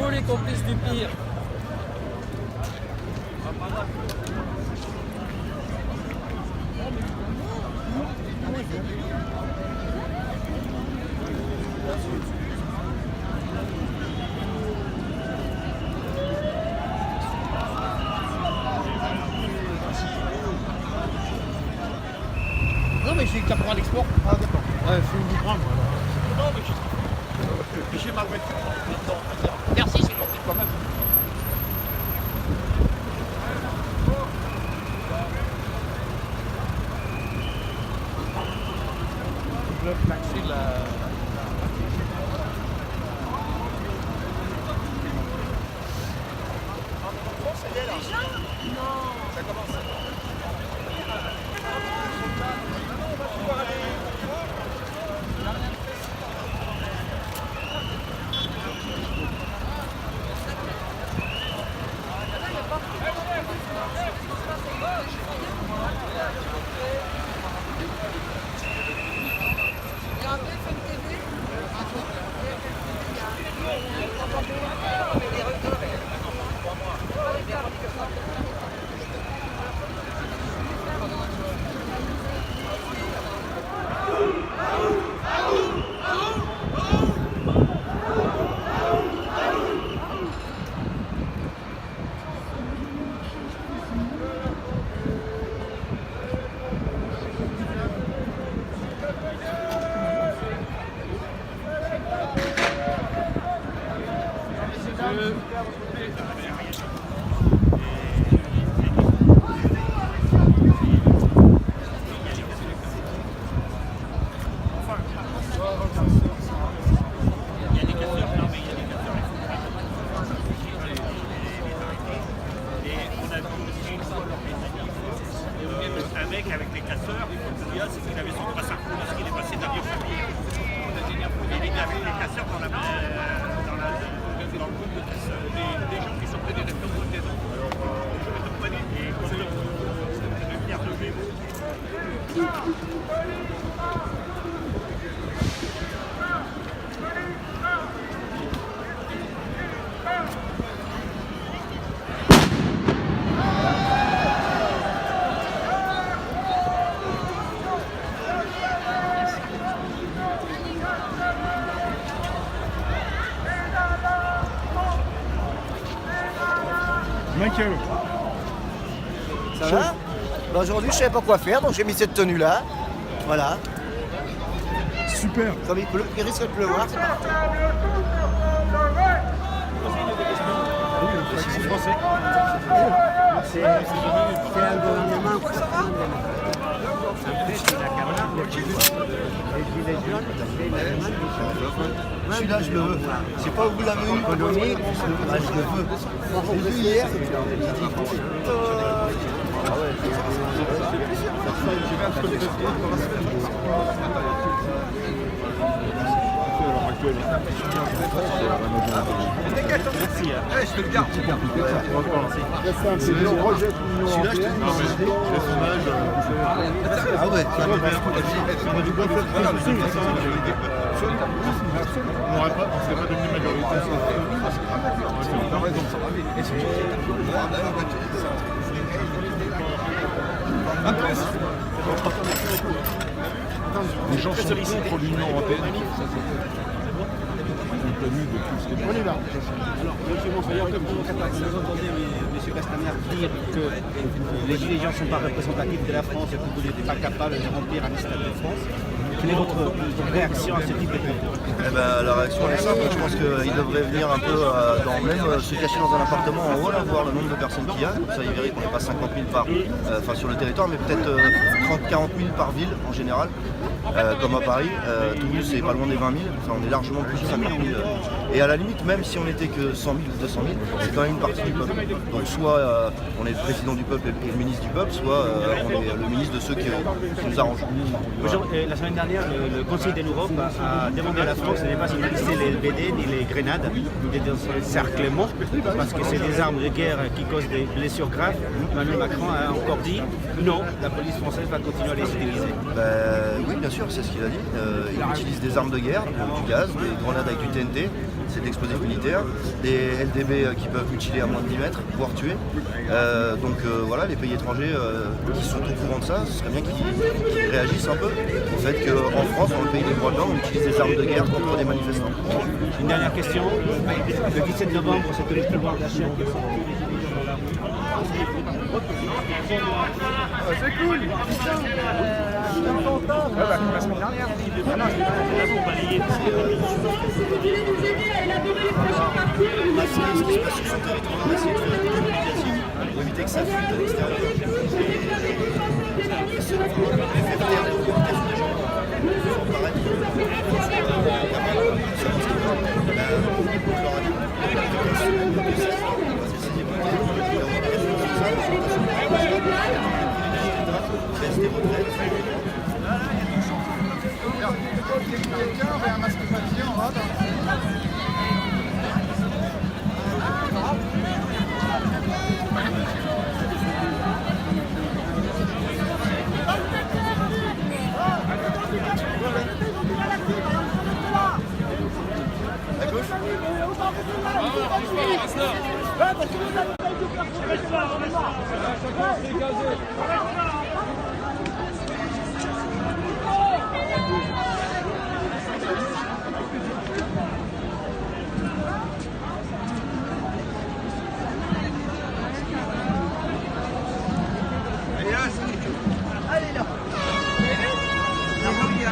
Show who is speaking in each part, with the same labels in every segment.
Speaker 1: vous les complices du pire.
Speaker 2: Non mais j'ai caporal export. Ah d'accord. Ouais, je vais vous prendre alors. Non mais j'ai mal mettre. Merci, c'est gentil quand même. Le taxi là. Ça commence.
Speaker 3: Avec les casseurs, c'est qu'il avait son passage parce qu'il est passé d'avion. Il était avec les casseurs dans le groupe de casseurs, des gens qui sont près des restaurants de maison. Je te prenais et comme de Pierre de Gémeaux.
Speaker 2: Michael.
Speaker 4: Ça va? Bah aujourd'hui je savais pas quoi faire donc j'ai mis cette tenue là. Voilà.
Speaker 2: Super.
Speaker 4: Comme il risque de pleuvoir, c'est parti.
Speaker 2: C'est français.
Speaker 5: C'est un gouvernement
Speaker 4: Celui-là je le veux. Je sais pas où vous l'avez eu.
Speaker 5: économique.
Speaker 4: Ah, je le veux. Je l'ai vu hier.
Speaker 2: Merci.
Speaker 4: Je te le garde.
Speaker 2: C'est le projet de l'Union
Speaker 4: Celui-là, je te
Speaker 2: européenne.
Speaker 4: Ah ouais,
Speaker 2: On n'aurait pas, on serait pas devenu majoritaire. Les gens sont contre l'Union européenne. On y va.
Speaker 6: Alors, M. Monseigneur, vous entendez M. Castaner dire que les Gilets jaunes ne sont pas représentatifs de la France et que vous n'êtes pas capable de remplir un stade de France. Quelle est votre réaction à ce type de propos?
Speaker 4: Eh ben, la réaction elle est simple, je pense qu'il devrait venir un peu se cacher dans un appartement en haut, là, voir le nombre de personnes qu'il y a. Comme ça il verrait qu'on n'est pas 50 000 sur le territoire, mais peut-être 30-40 000 par ville en général. Comme à Paris, Toulouse c'est pas loin des 20 000, enfin on est largement plus de 50 000. Et à la limite, même si on n'était que 100 000 ou 200 000, c'est quand même une partie du peuple. Donc soit on est le président du peuple et le ministre du peuple, soit on est le ministre de ceux qui nous arrangent.
Speaker 6: Voilà. La semaine dernière, le Conseil de l'Europe a demandé à la France de ne pas utiliser les LBD ni les grenades ou des encerclements parce que c'est des armes de guerre qui causent des blessures graves. Emmanuel Macron a encore dit non, la police française va continuer à les utiliser.
Speaker 4: Oui, bien sûr, c'est ce qu'il a dit. Il utilise des armes de guerre, du gaz, des grenades avec du TNT, c'est de l'explosif militaire, des LDB qui peuvent mutiler à moins de 10 mètres, voire tuer. Donc voilà, les pays étrangers qui sont au courant de ça, ce serait bien qu'ils réagissent un peu au fait qu'en France, dans le pays des droits de l'homme, on utilise des armes de guerre contre des manifestants.
Speaker 6: Une dernière question. Le 17 novembre, c'était le pouvoir d'achat qui est sorti les gilets jaunes dans la rue.
Speaker 2: C'est cool.
Speaker 3: La semaine dernière.
Speaker 4: Ce qui se passe sur son territoire, on va essayer de faire une communication pour éviter que ça fuite à l'extérieur. C'est faire taire les revendications des gens. Pareil, savoir ce qu'ils veulent. On leur a dit, baisse des retraites.
Speaker 2: Quelqu'un avait un masque papier en bas.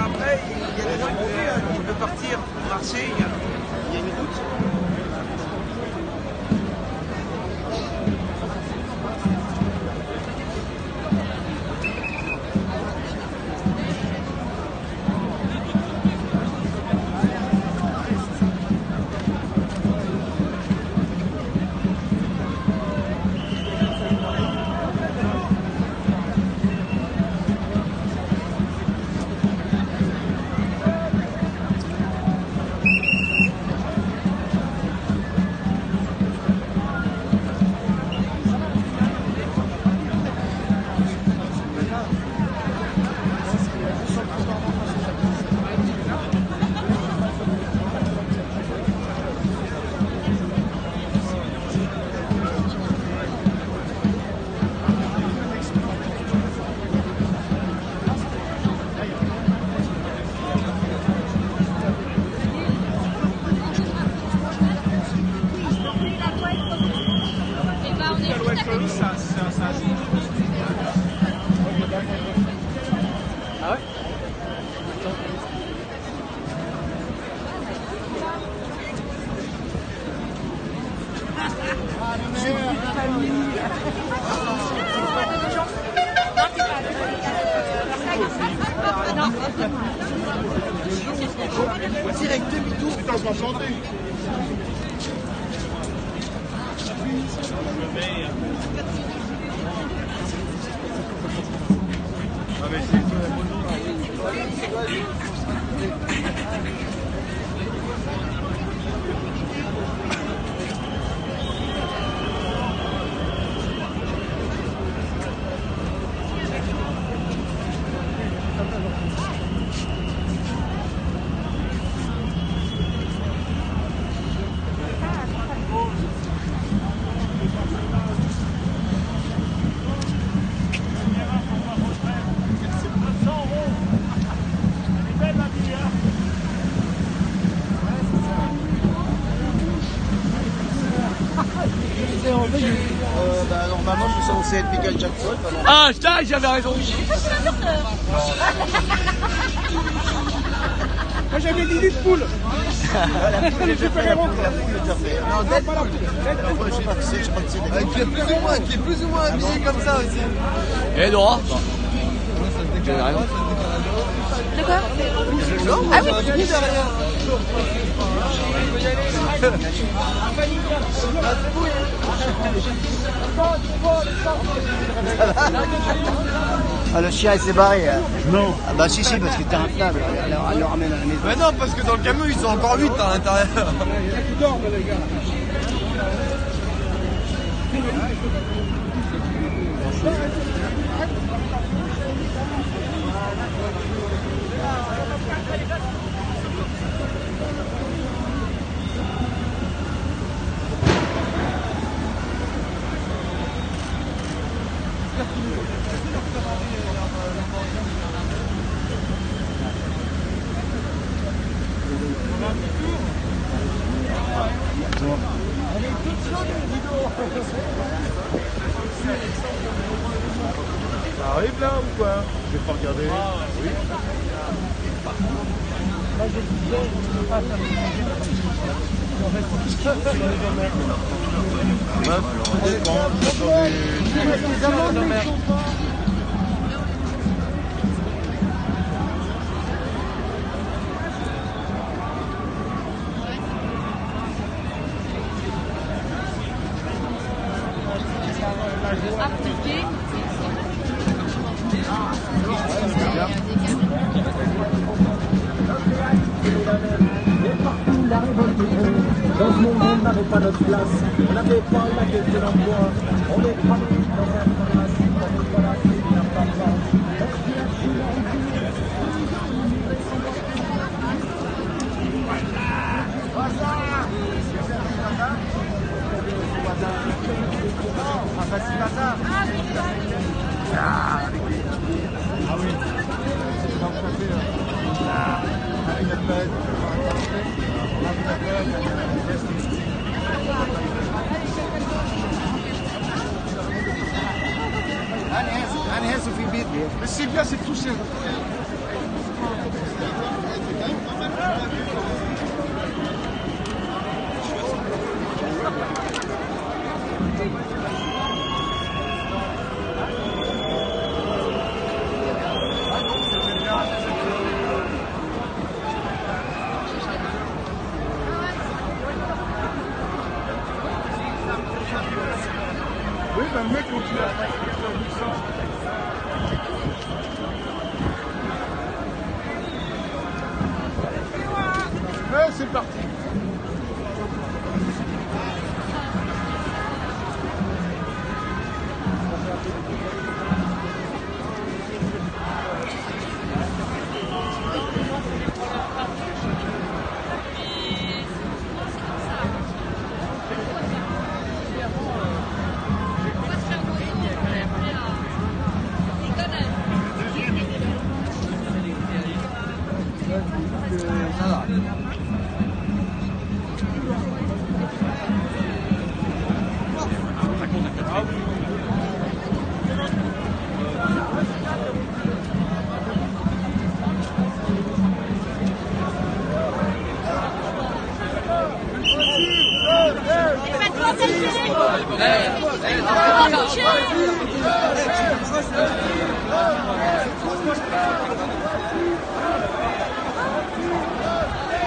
Speaker 1: Après, il y a des gens qui veulent partir pour Marseille, il y a une route.
Speaker 2: Direct demi-tour. Putain, je m'en chantais.
Speaker 1: Normalement, je suis censé être Michael Jackson.
Speaker 2: Ah, putain, j'avais raison.
Speaker 3: Moi j'avais dit de poule.
Speaker 1: La poule est déjà fait. Non, Deadpool. Qui est plus ou moins habillé comme ça aussi.
Speaker 2: Et Nora. J'avais raison.
Speaker 7: De quoi? Ah oui.
Speaker 5: Ah, le chien il s'est barré.
Speaker 6: Non.
Speaker 5: Ah bah si parce que t'es inflable. Elle le ramène à la maison.
Speaker 1: Mais non, parce que dans le camion, ils sont encore 8 à l'intérieur.
Speaker 3: Il y en a qui dorment les gars.
Speaker 2: Ça arrive là ou quoi? Je vais pas regarder. Oui.
Speaker 8: Dans ce monde, on n'avait pas notre place, on n'avait pas la gueule de l'emploi, on est pas dans un palace, on est pas là, c'est bien papa.
Speaker 2: Mais c'est bien, c'est tout ça. Oui, ben le mec continue à faire ça. Ouais, c'est parti.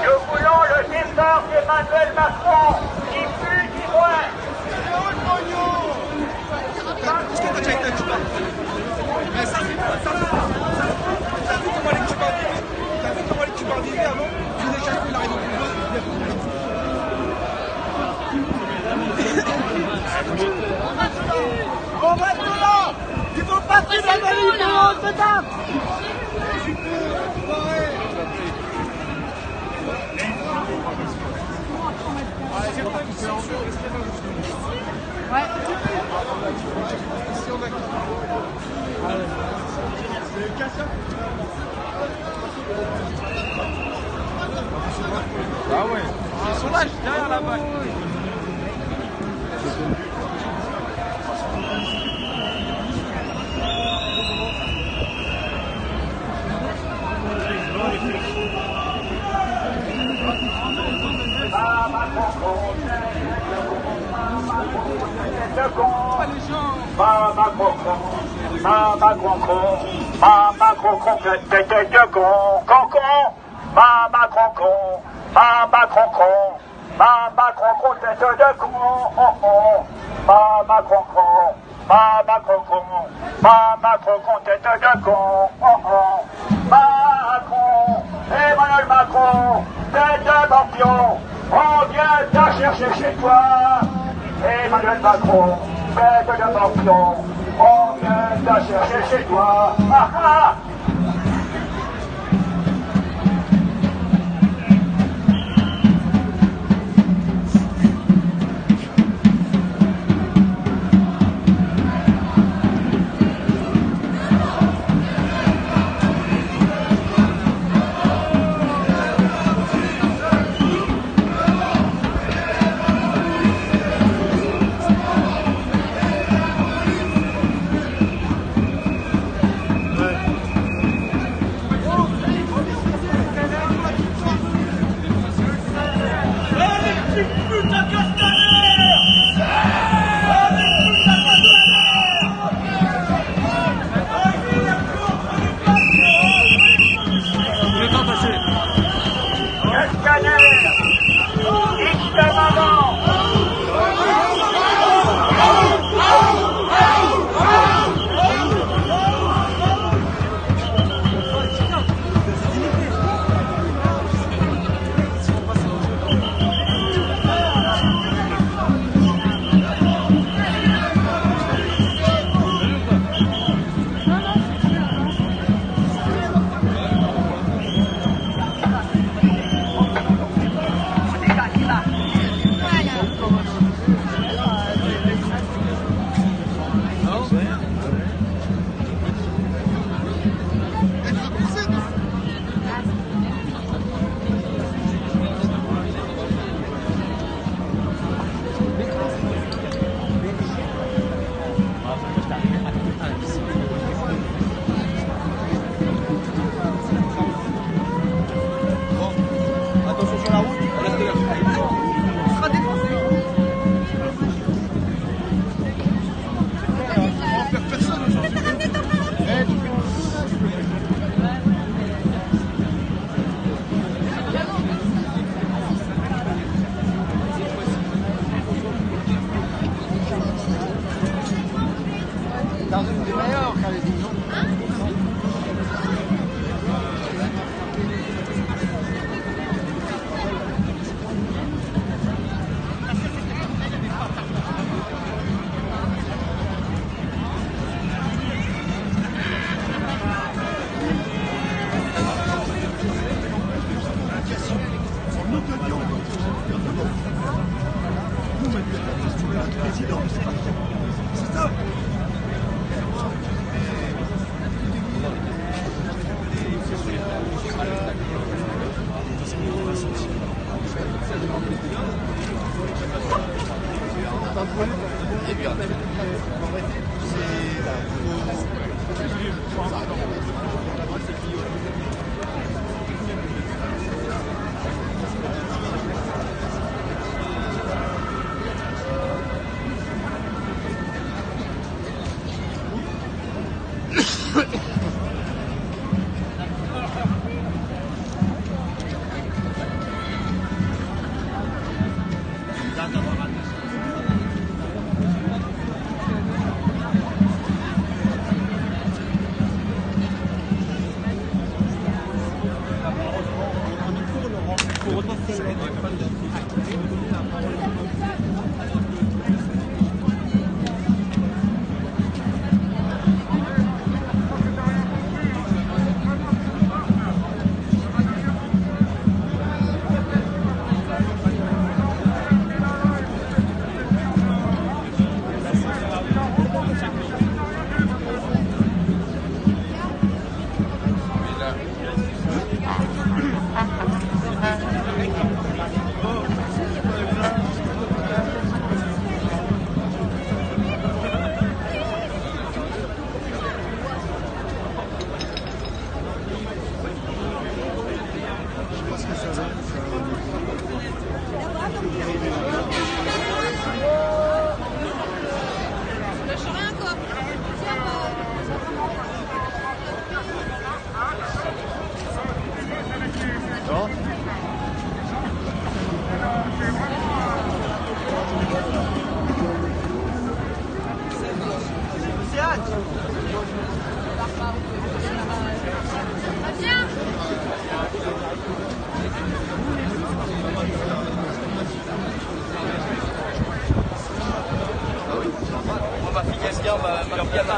Speaker 3: Nous voulons le départ d'Emmanuel Macron, ni plus ni moins.
Speaker 2: On va tout là. Il faut pas que ça m'arrive là, putain.
Speaker 7: Ouais.
Speaker 2: Ah ouais. Ils sont là, derrière la balle.
Speaker 3: Emmanuel Macron, tête de morpion, on vient te chercher chez toi. Emmanuel Macron, tête de morpion, on vient te chercher chez toi. Ah ah.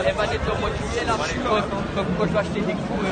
Speaker 9: Elle va être au mois de juillet là, comme quand je vais acheter des coups,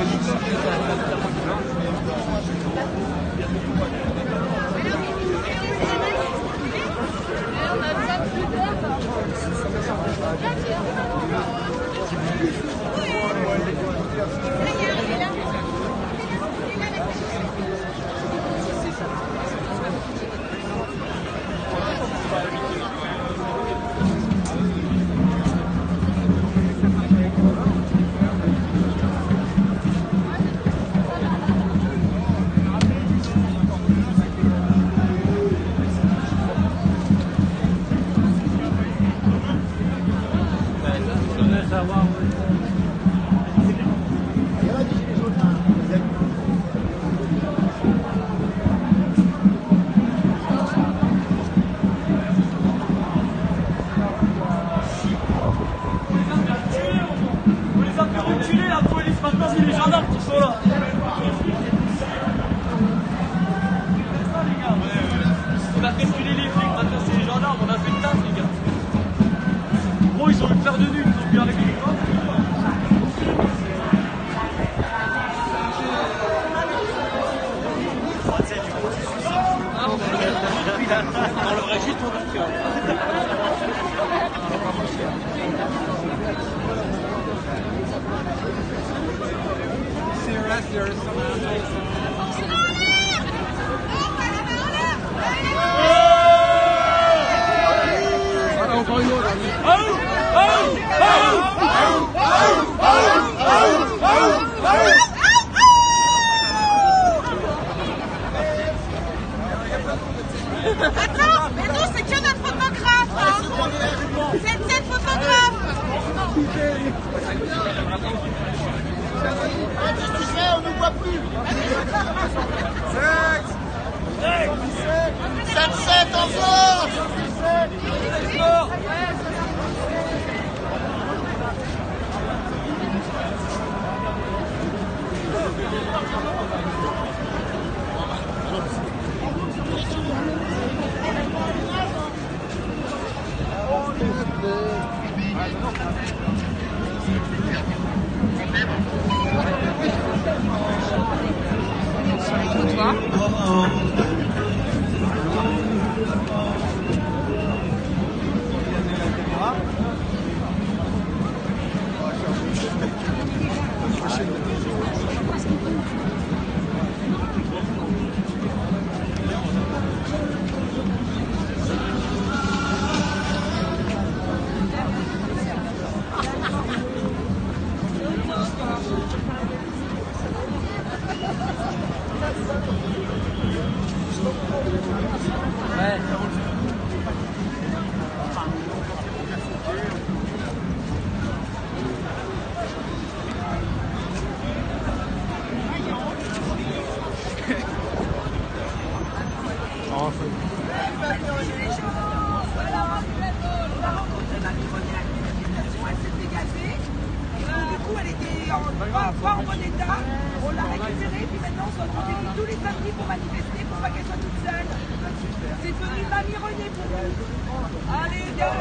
Speaker 7: Attends, mais nous c'est que notre photographe hein. C'est le photographe.
Speaker 2: On ne voit plus. 7-7 encore.
Speaker 7: Pas en bon état, on l'a récupérée, puis maintenant on se retrouve tous les samedis pour manifester, pour pas qu'elle soit toute seule. C'est devenu Mamie Renée pour nous. Allez, gars.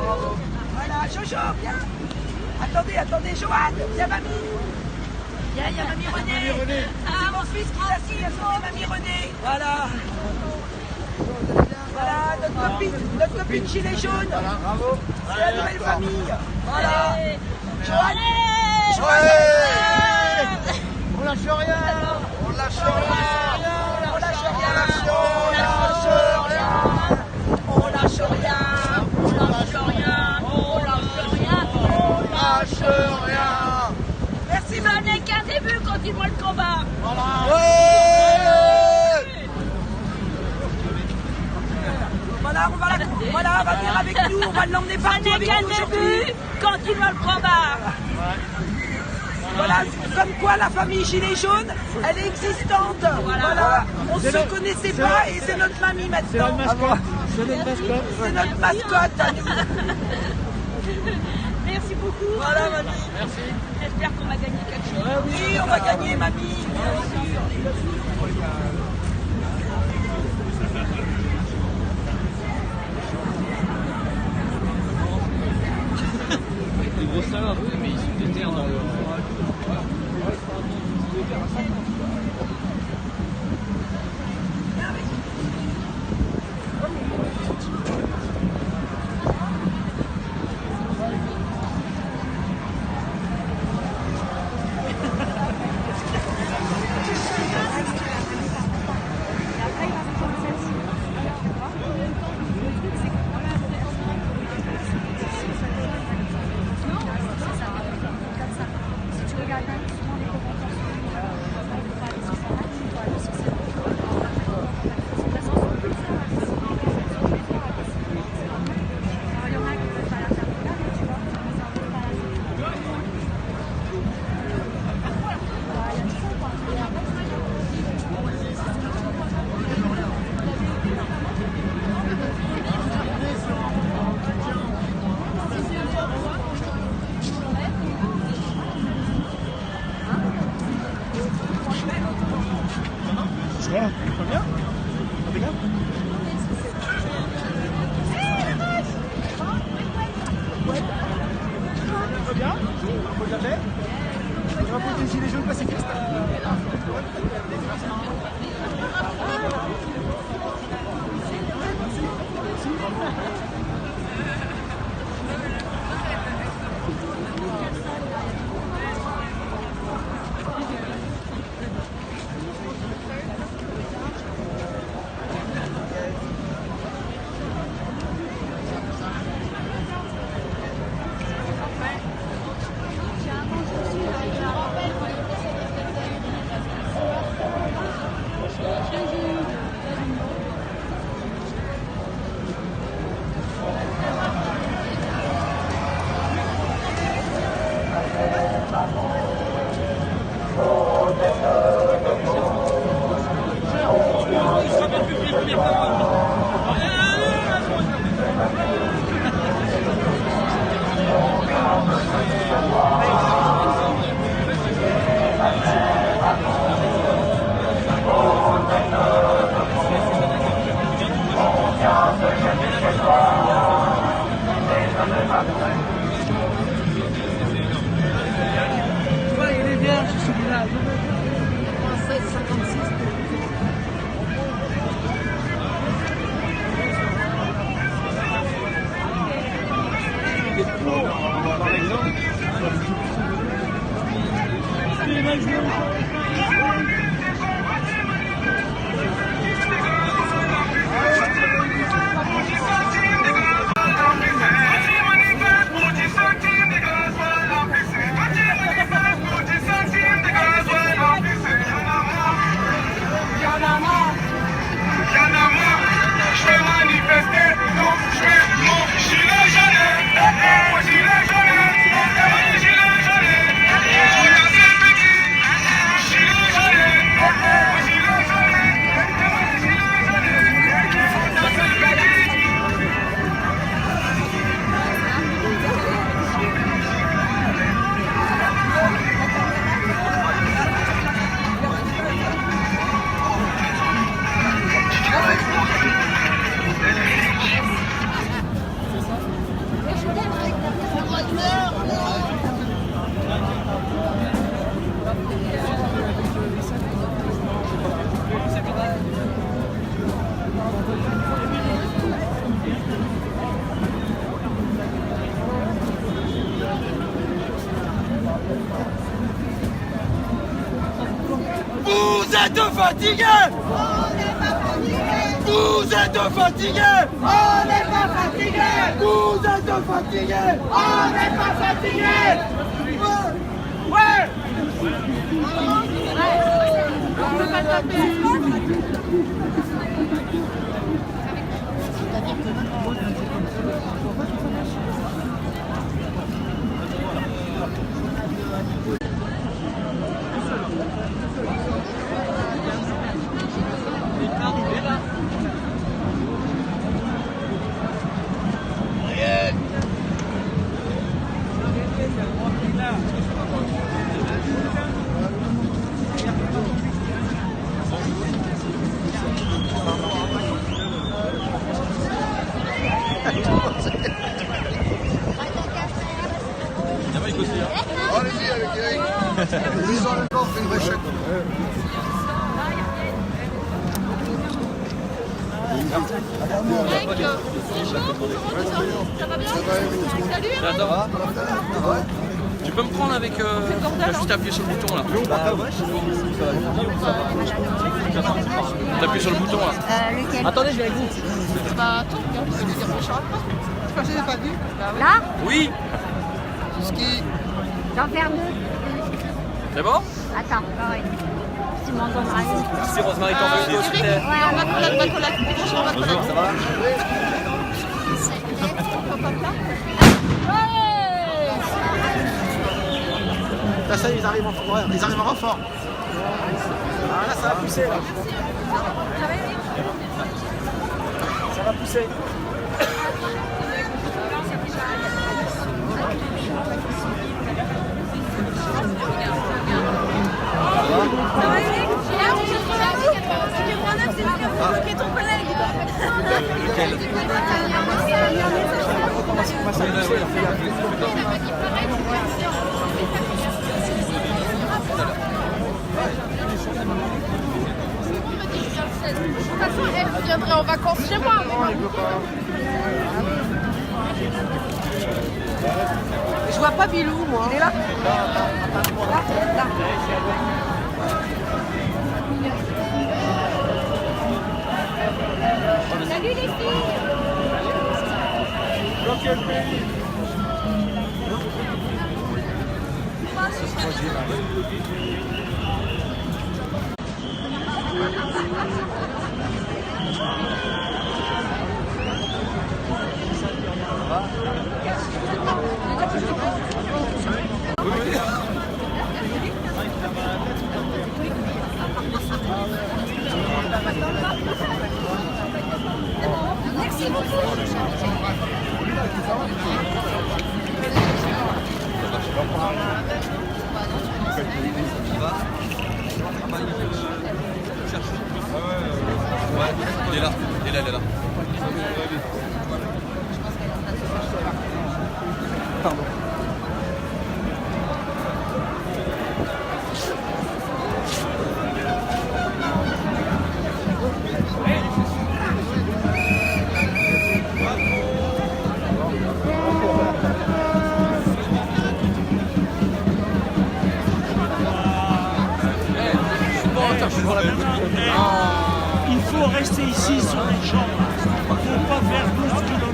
Speaker 7: Voilà, Jojo, viens. Attendez, Joanne, viens Mamie. Il y a Mamie Renée. Ah, mon fils qui l'a signé, Mamie Renée. Voilà. Voilà, notre copine gilet jaune. Bravo. C'est la nouvelle famille. Voilà. Joanne.
Speaker 2: On lâche rien.
Speaker 7: On lâche rien. On lâche rien. Merci,
Speaker 10: ça n'est qu'un début, continuons le combat.
Speaker 7: Voilà, on va venir avec nous, on va l'emmener partout avec nous aujourd'hui.
Speaker 10: Continuons le combat.
Speaker 7: Voilà, comme quoi la famille Gilet Jaune, elle est existante. Voilà. On ne se connaissait pas et c'est notre mamie maintenant.
Speaker 2: C'est notre mascotte.
Speaker 7: C'est notre mascotte à nous.
Speaker 10: Merci beaucoup.
Speaker 7: Voilà, mamie.
Speaker 10: Merci. J'espère qu'on va gagner quelque chose.
Speaker 7: Oui, on va gagner, mamie. Bien sûr.
Speaker 6: Des gros salades, oui, mais ils sont des terres dans leur...
Speaker 3: chercher chez toi.
Speaker 1: Il est bien, celui-là.
Speaker 7: 16,56.
Speaker 1: Vous êtes fatigués! Vous êtes fatigués!
Speaker 7: On n'est pas fatigués!
Speaker 1: Vous êtes fatigués!
Speaker 7: On n'est pas fatigués!
Speaker 1: Ouais!
Speaker 7: On peut pas taper.
Speaker 2: Allez-y avec Eric. Ils ont le corps, fait une réchette.
Speaker 10: Ça va bien? Salut.
Speaker 9: Tu peux me prendre avec... T'as juste appuyé sur le bouton là. T'appuies sur le bouton là.
Speaker 10: Lequel?
Speaker 9: Attendez, je viens avec vous.
Speaker 10: Bah attends, regarde, je vais dire mon chat.
Speaker 7: Je pensais que j'ai pas vu.
Speaker 10: Là?
Speaker 9: Oui.
Speaker 10: J'en ferme deux.
Speaker 9: C'est bon?
Speaker 10: Attends, pareil. Tu m'entendras mieux.
Speaker 9: Merci Rosemary, t'en veux une autre?
Speaker 10: Ouais, on va coller,
Speaker 9: Bonjour, ça va?
Speaker 6: Là, ça y est, ils arrivent en fort. Ils arrivent en renfort. Ah, là, ça va pousser. Là. Ça va pousser.
Speaker 10: C'est ton collègue. De toute façon, elle viendrait en vacances chez moi.
Speaker 7: Je vois pas Bilou, moi. Il est là? Là.
Speaker 10: Salut les filles. Merci beaucoup.
Speaker 9: Il est là, il est là.
Speaker 6: Pardon.
Speaker 8: Il faut rester ici sur les champs. Il ne faut pas faire 12 km.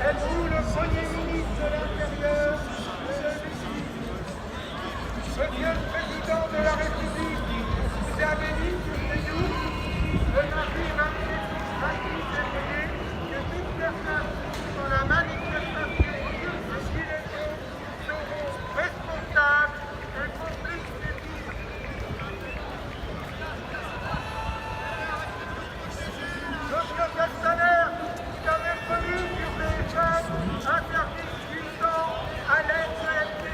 Speaker 3: Êtes-vous le Premier ministre de l'Intérieur, Monsieur le Président de la République, vous avez dit chez nous, le mardi 26 février, que toute personne dans la manifestation des Gilets jaunes seront responsables et complices des dires. Notre questionnaire qui avait connu sur BFM un service puissant à l'aide de l'FDP.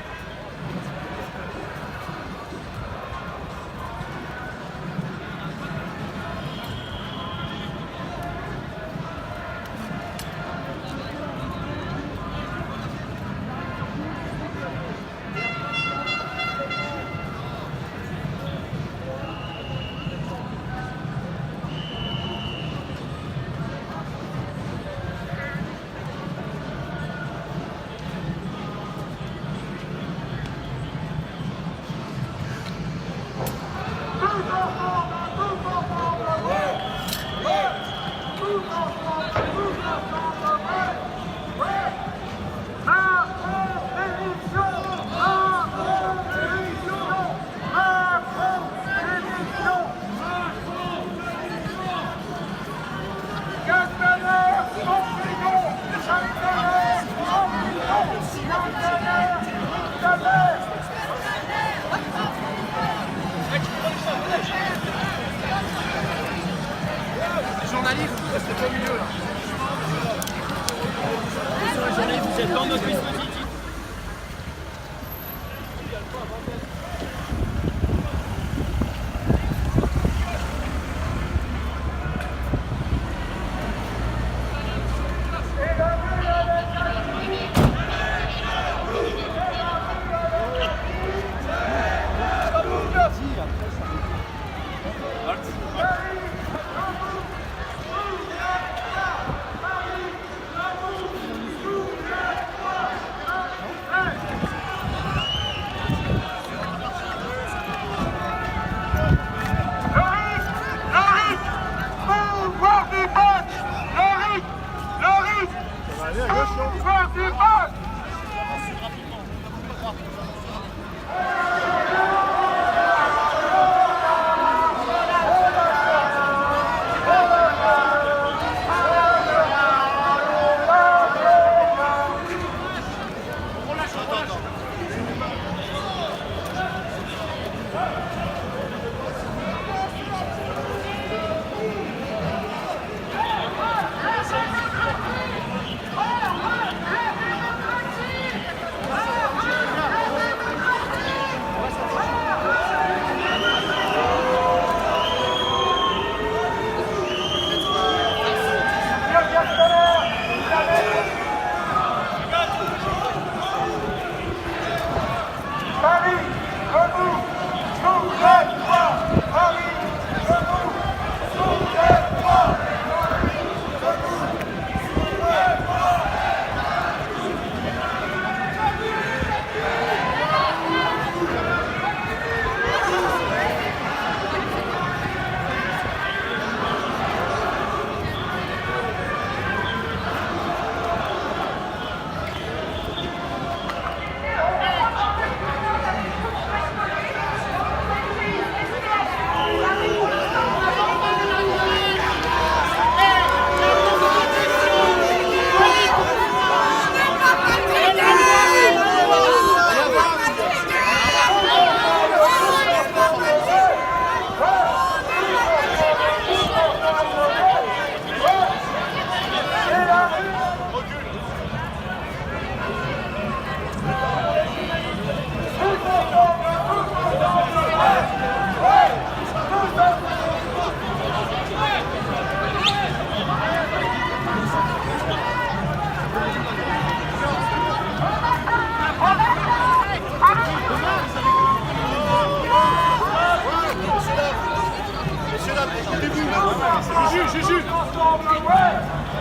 Speaker 3: ensemble, ouais.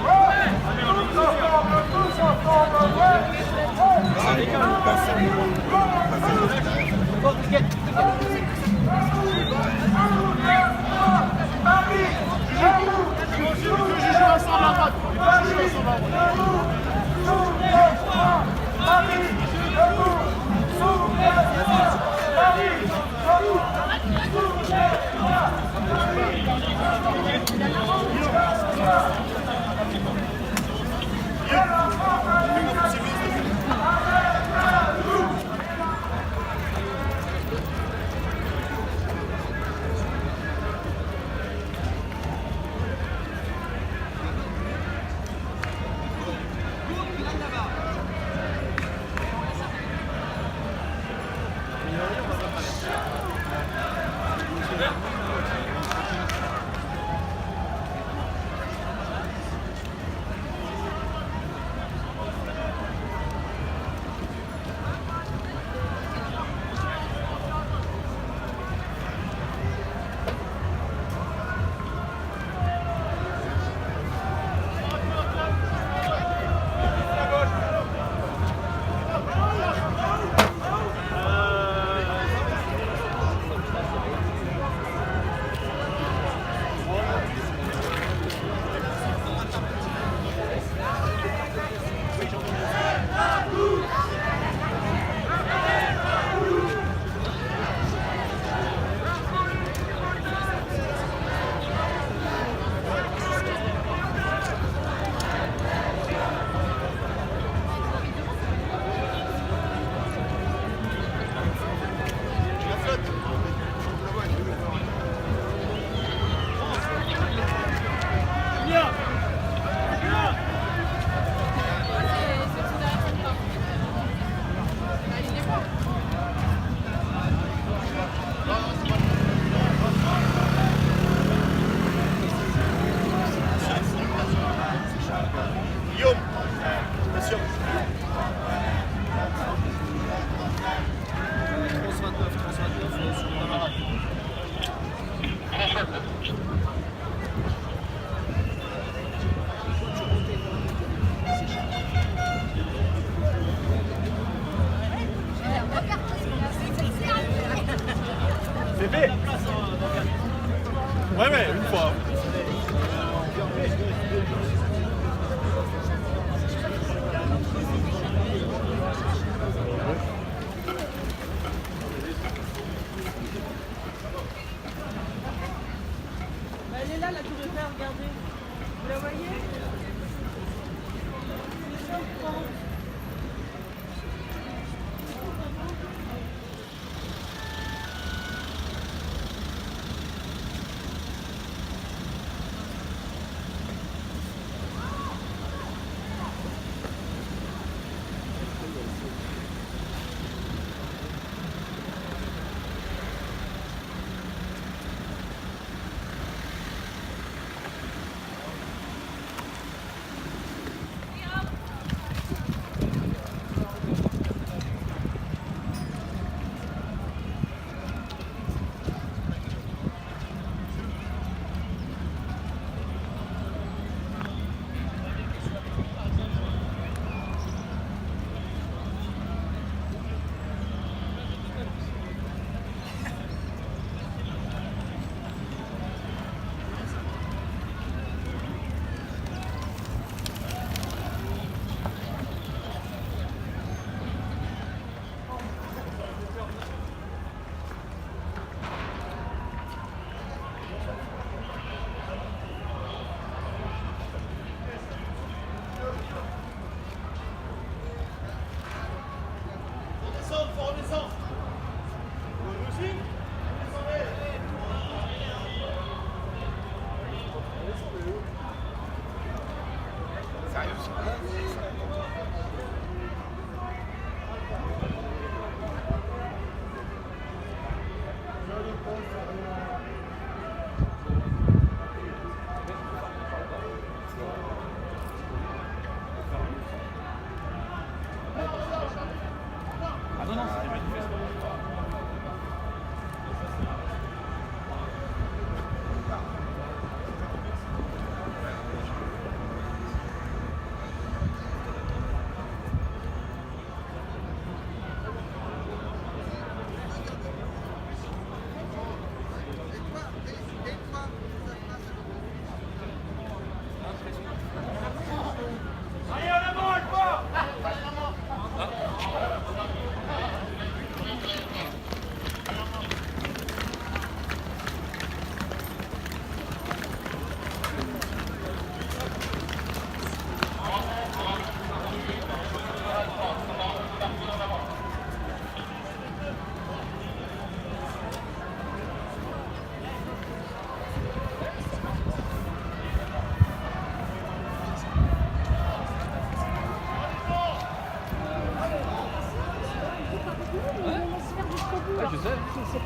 Speaker 3: Ouais. Tous ensemble, ouais.
Speaker 2: Ouais, une fois.
Speaker 7: Elle est là, la tour Eiffel, regardez. Vous la voyez?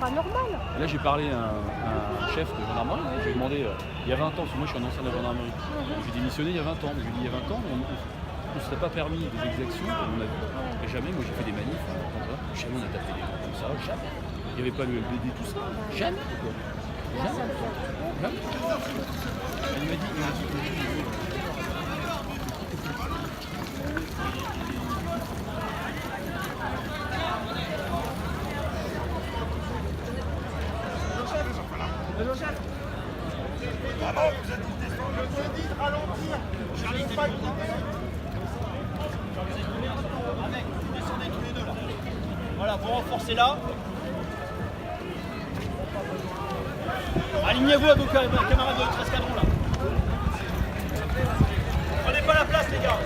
Speaker 10: pas normal.
Speaker 11: Et là, j'ai parlé à un chef de gendarmerie, je lui ai demandé, il y a 20 ans, parce que moi je suis un ancien de la gendarmerie, j'ai démissionné il y a 20 ans, je lui ai dit il y a 20 ans, on ne s'était pas permis des exactions, comme on a vu, et jamais, moi j'ai fait des manifs, jamais on a tapé des gens comme ça, jamais. Il n'y avait pas le LBD, tout ça, jamais. Quoi. Jamais. Jamais. Il m'a dit,
Speaker 3: Maman, vous êtes descendu. Je vous ai dit de ralentir. J'arrive pas à le
Speaker 6: Avec, vous descendez tous les deux là. Voilà, vous renforcez là. Alignez-vous à vos camarades de votre escadron là. Prenez pas la place les gars.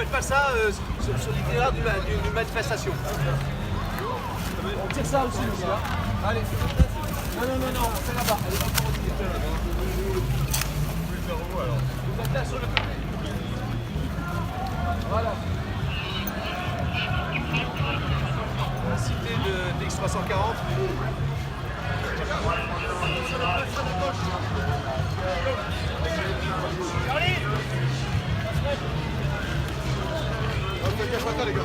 Speaker 2: pas ça sur l'itinéraire d'une manifestation. On tire ça aussi, monsieur. Allez. Non, c'est là-bas. Allez, on tire. Vous êtes là sur le côté. Voilà. La cité de DX340. Les gars.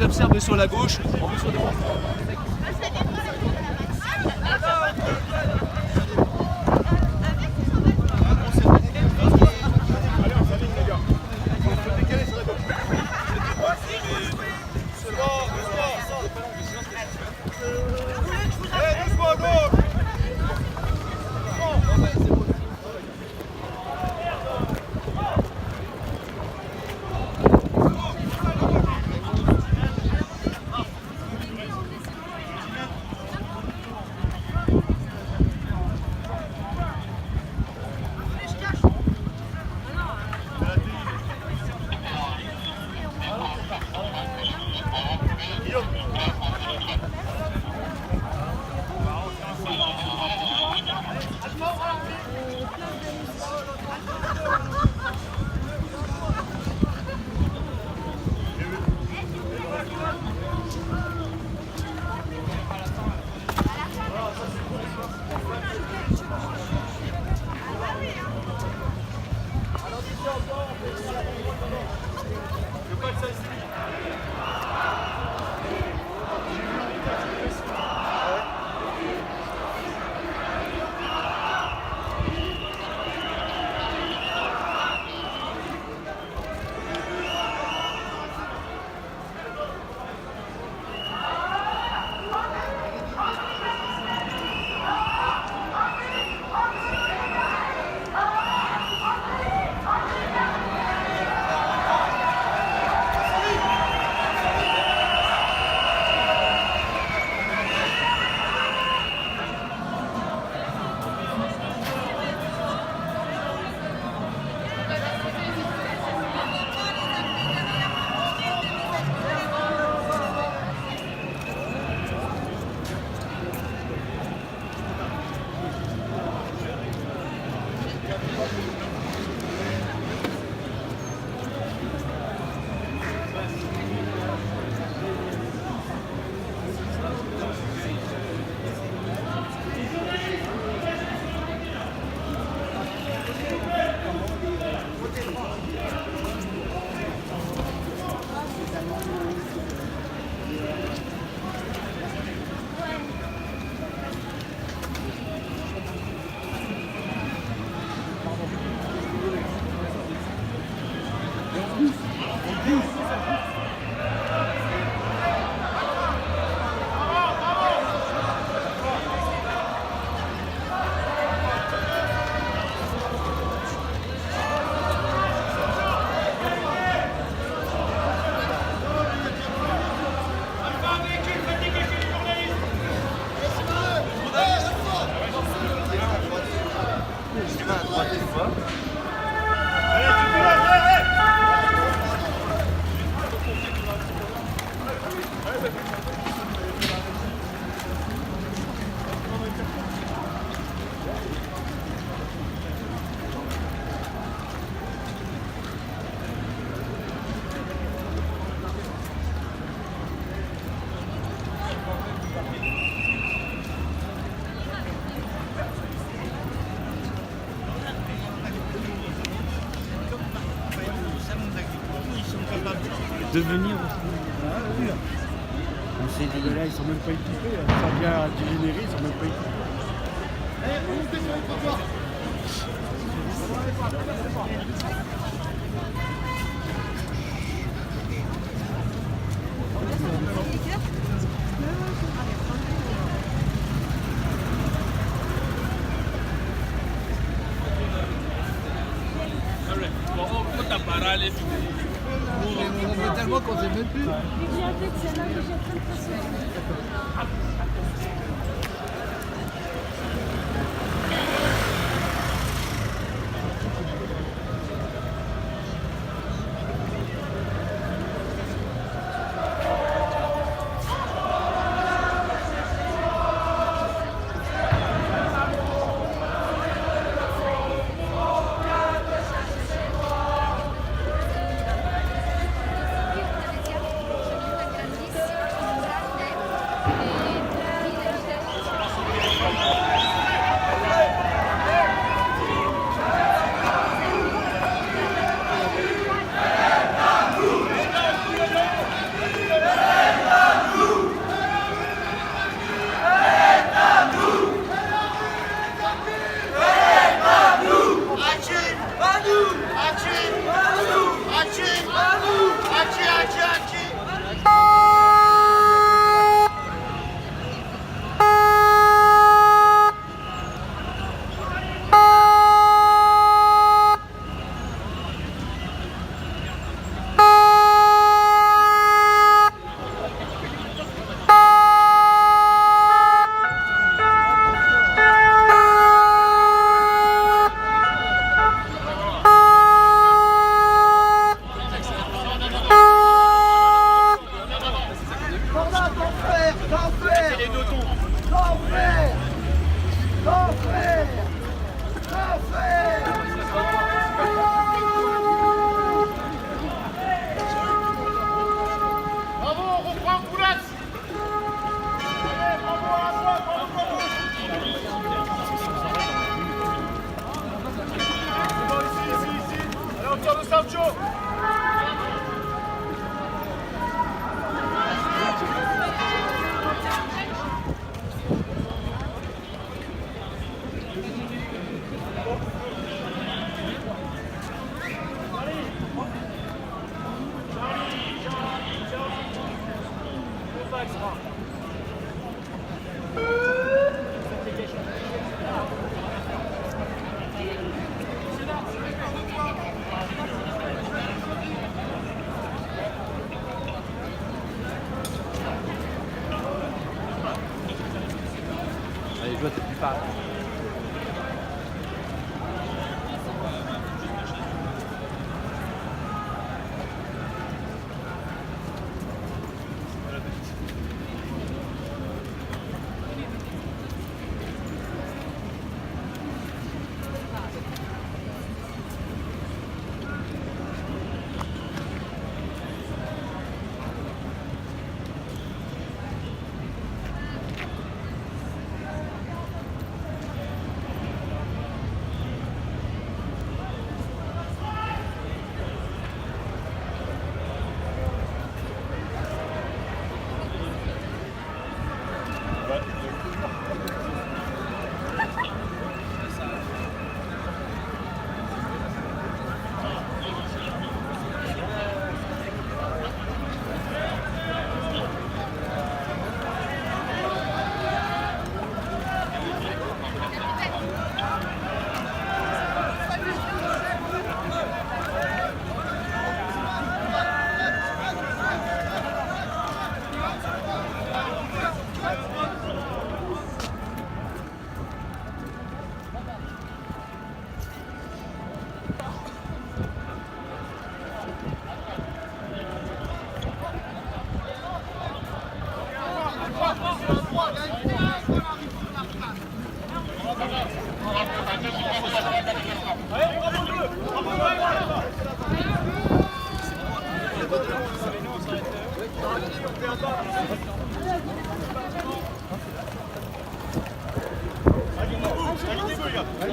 Speaker 2: Observe sur la gauche, on veut sur devant.
Speaker 6: devenir aussi. On s'est dit. Là, ils sont même pas équipés. Ça vient à Divinéry, ils sont même pas équipés.
Speaker 2: On voit tellement qu'on sait même plus.
Speaker 6: Allez, je vois, t'es plus pas.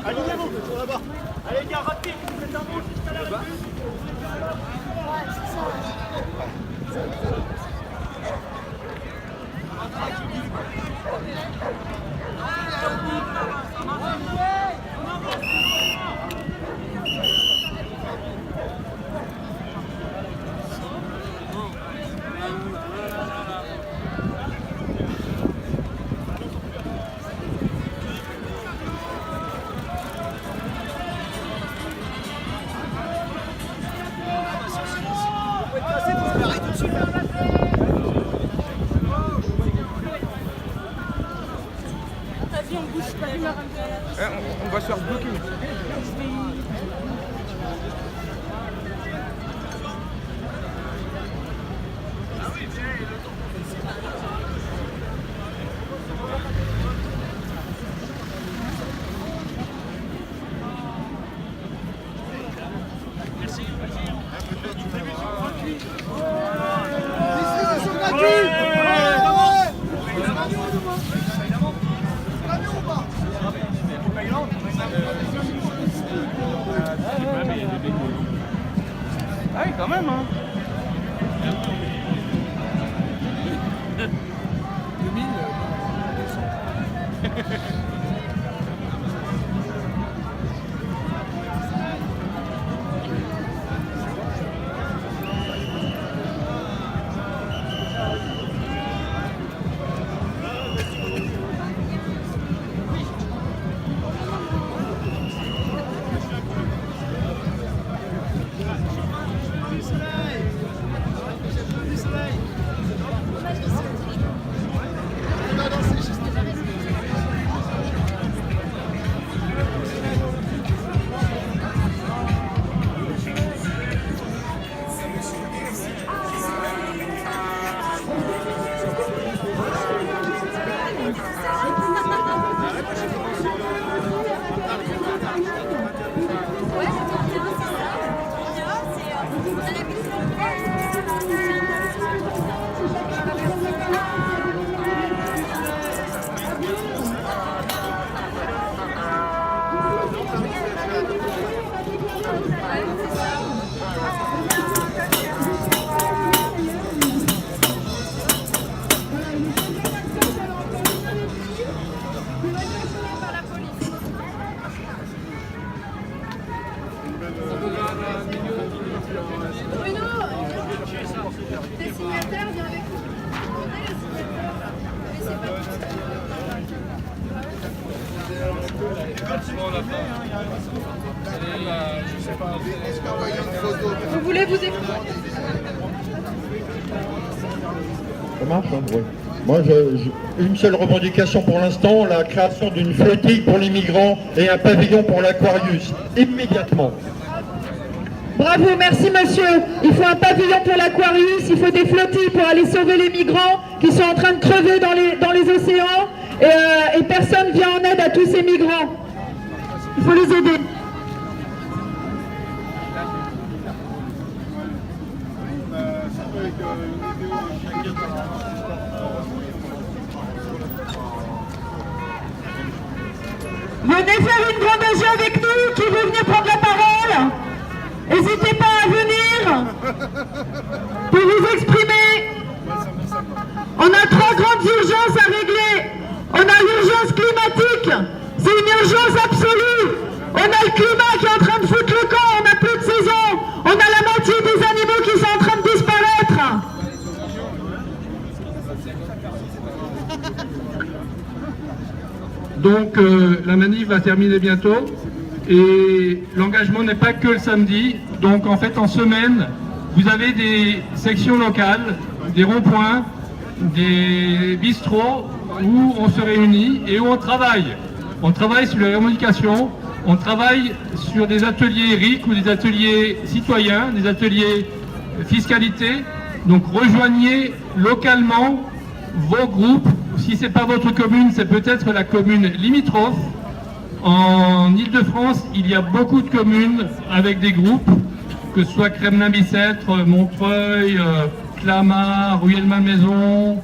Speaker 8: Alignez-vous là-bas. Allez les gars, rapide, vous faites un mot jusqu'à la revue. Ouais, c'est ça.
Speaker 1: Ah oui, quand même, hein.
Speaker 10: Des signataires, viens avec nous. Demandez les signataires là. Mais c'est pas tout. Vous voulez vous exprimer?
Speaker 12: Ça marche, hein, oui. Moi, une seule revendication pour l'instant, la création d'une flottille pour les migrants et un pavillon pour l'Aquarius, immédiatement.
Speaker 7: Bravo, merci monsieur. Il faut un pavillon pour l'Aquarius, il faut des flottilles pour aller sauver les migrants qui sont en train de crever dans les océans et personne vient en aide à tous ces migrants. Il faut les aider. Venez faire une grande AG avec nous, qui veut venir prendre la parole. N'hésitez pas à venir pour vous exprimer. On a 3 grandes urgences à régler. On a l'urgence climatique, c'est une urgence absolue. On a le climat qui est en train de foutre le camp, on n'a plus de saison. On a la moitié des animaux qui sont en train de disparaître.
Speaker 13: Donc la manif va terminer bientôt. Et l'engagement n'est pas que le samedi, donc en fait en semaine, vous avez des sections locales, des ronds-points, des bistrots où on se réunit et où on travaille. On travaille sur les revendications, on travaille sur des ateliers RIC ou des ateliers citoyens, des ateliers fiscalité. Donc rejoignez localement vos groupes. Si ce n'est pas votre commune, c'est peut-être la commune limitrophe. En Ile-de-France, il y a beaucoup de communes avec des groupes, que ce soit Kremlin-Bicêtre, Montreuil, Clamart, Rueil-Malmaison,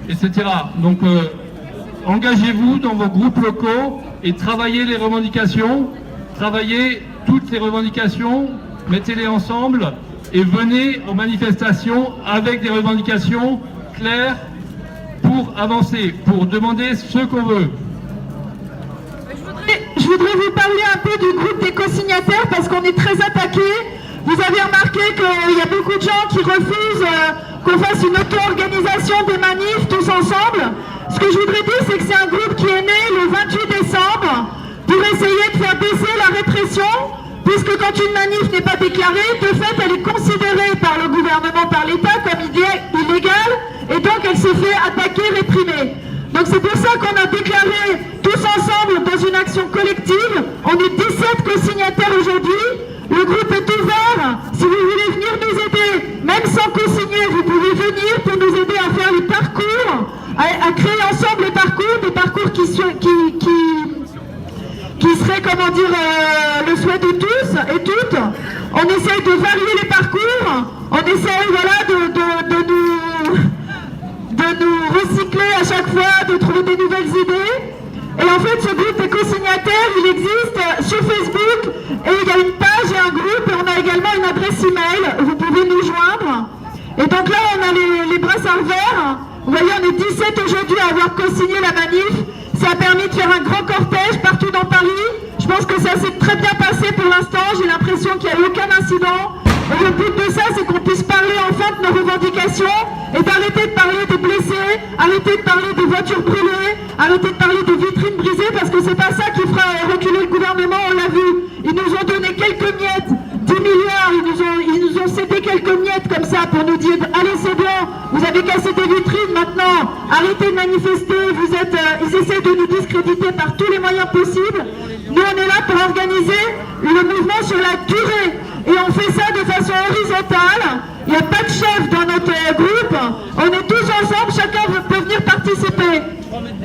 Speaker 13: etc. Donc engagez-vous dans vos groupes locaux et travaillez les revendications, travaillez toutes les revendications, mettez-les ensemble et venez aux manifestations avec des revendications claires pour avancer, pour demander ce qu'on veut.
Speaker 7: Je voudrais vous parler un peu du groupe des co-signataires parce qu'on est très attaqués. Vous avez remarqué qu'il y a beaucoup de gens qui refusent qu'on fasse une auto-organisation des manifs tous ensemble. Ce que je voudrais dire, c'est que c'est un groupe qui est né le 28 décembre pour essayer de faire baisser la répression, puisque quand une manif n'est pas déclarée, de fait, elle est considérée par le gouvernement, par l'État comme illégale, et donc elle se fait attaquer, réprimer.
Speaker 14: Donc c'est pour ça qu'on a déclaré tous ensemble dans une action collective. On est 17 co-signataires aujourd'hui. Le groupe est ouvert. Si vous voulez venir nous aider, même sans co-signer, vous pouvez venir pour nous aider à faire les parcours, à créer ensemble les parcours, des parcours qui seraient, comment dire, le souhait de tous et toutes. On essaye de varier les parcours, on essaye, voilà, de nous recycler à chaque fois, de trouver des nouvelles idées. Et en fait, ce groupe des co-signataires, il existe sur Facebook, et il y a une page et un groupe, et on a également une adresse email, vous pouvez nous joindre. Et donc là, on a les brassards verts. Vous voyez, on est 17 aujourd'hui à avoir co-signé la manif. Ça a permis de faire un grand cortège partout dans Paris. Je pense que ça s'est très bien passé pour l'instant. J'ai l'impression qu'il n'y a eu aucun incident. Et le but de ça, c'est qu'on puisse parler enfin de nos revendications et d'arrêter de parler des blessés, arrêter de parler des voitures brûlées, arrêter de parler des vitrines brisées, parce que c'est pas ça qui fera reculer le gouvernement, on l'a vu. Ils nous ont donné quelques miettes, 10 milliards, ils nous ont cédé quelques miettes comme ça pour nous dire allez c'est bon, vous avez cassé des vitrines maintenant, arrêtez de manifester, ils essaient de nous discréditer par tous les moyens possibles. Nous on est là pour organiser le mouvement sur la durée et on fait ça de façon horizontale, il n'y a pas de chef dans notre groupe, on est tous ensemble, chacun peut venir participer.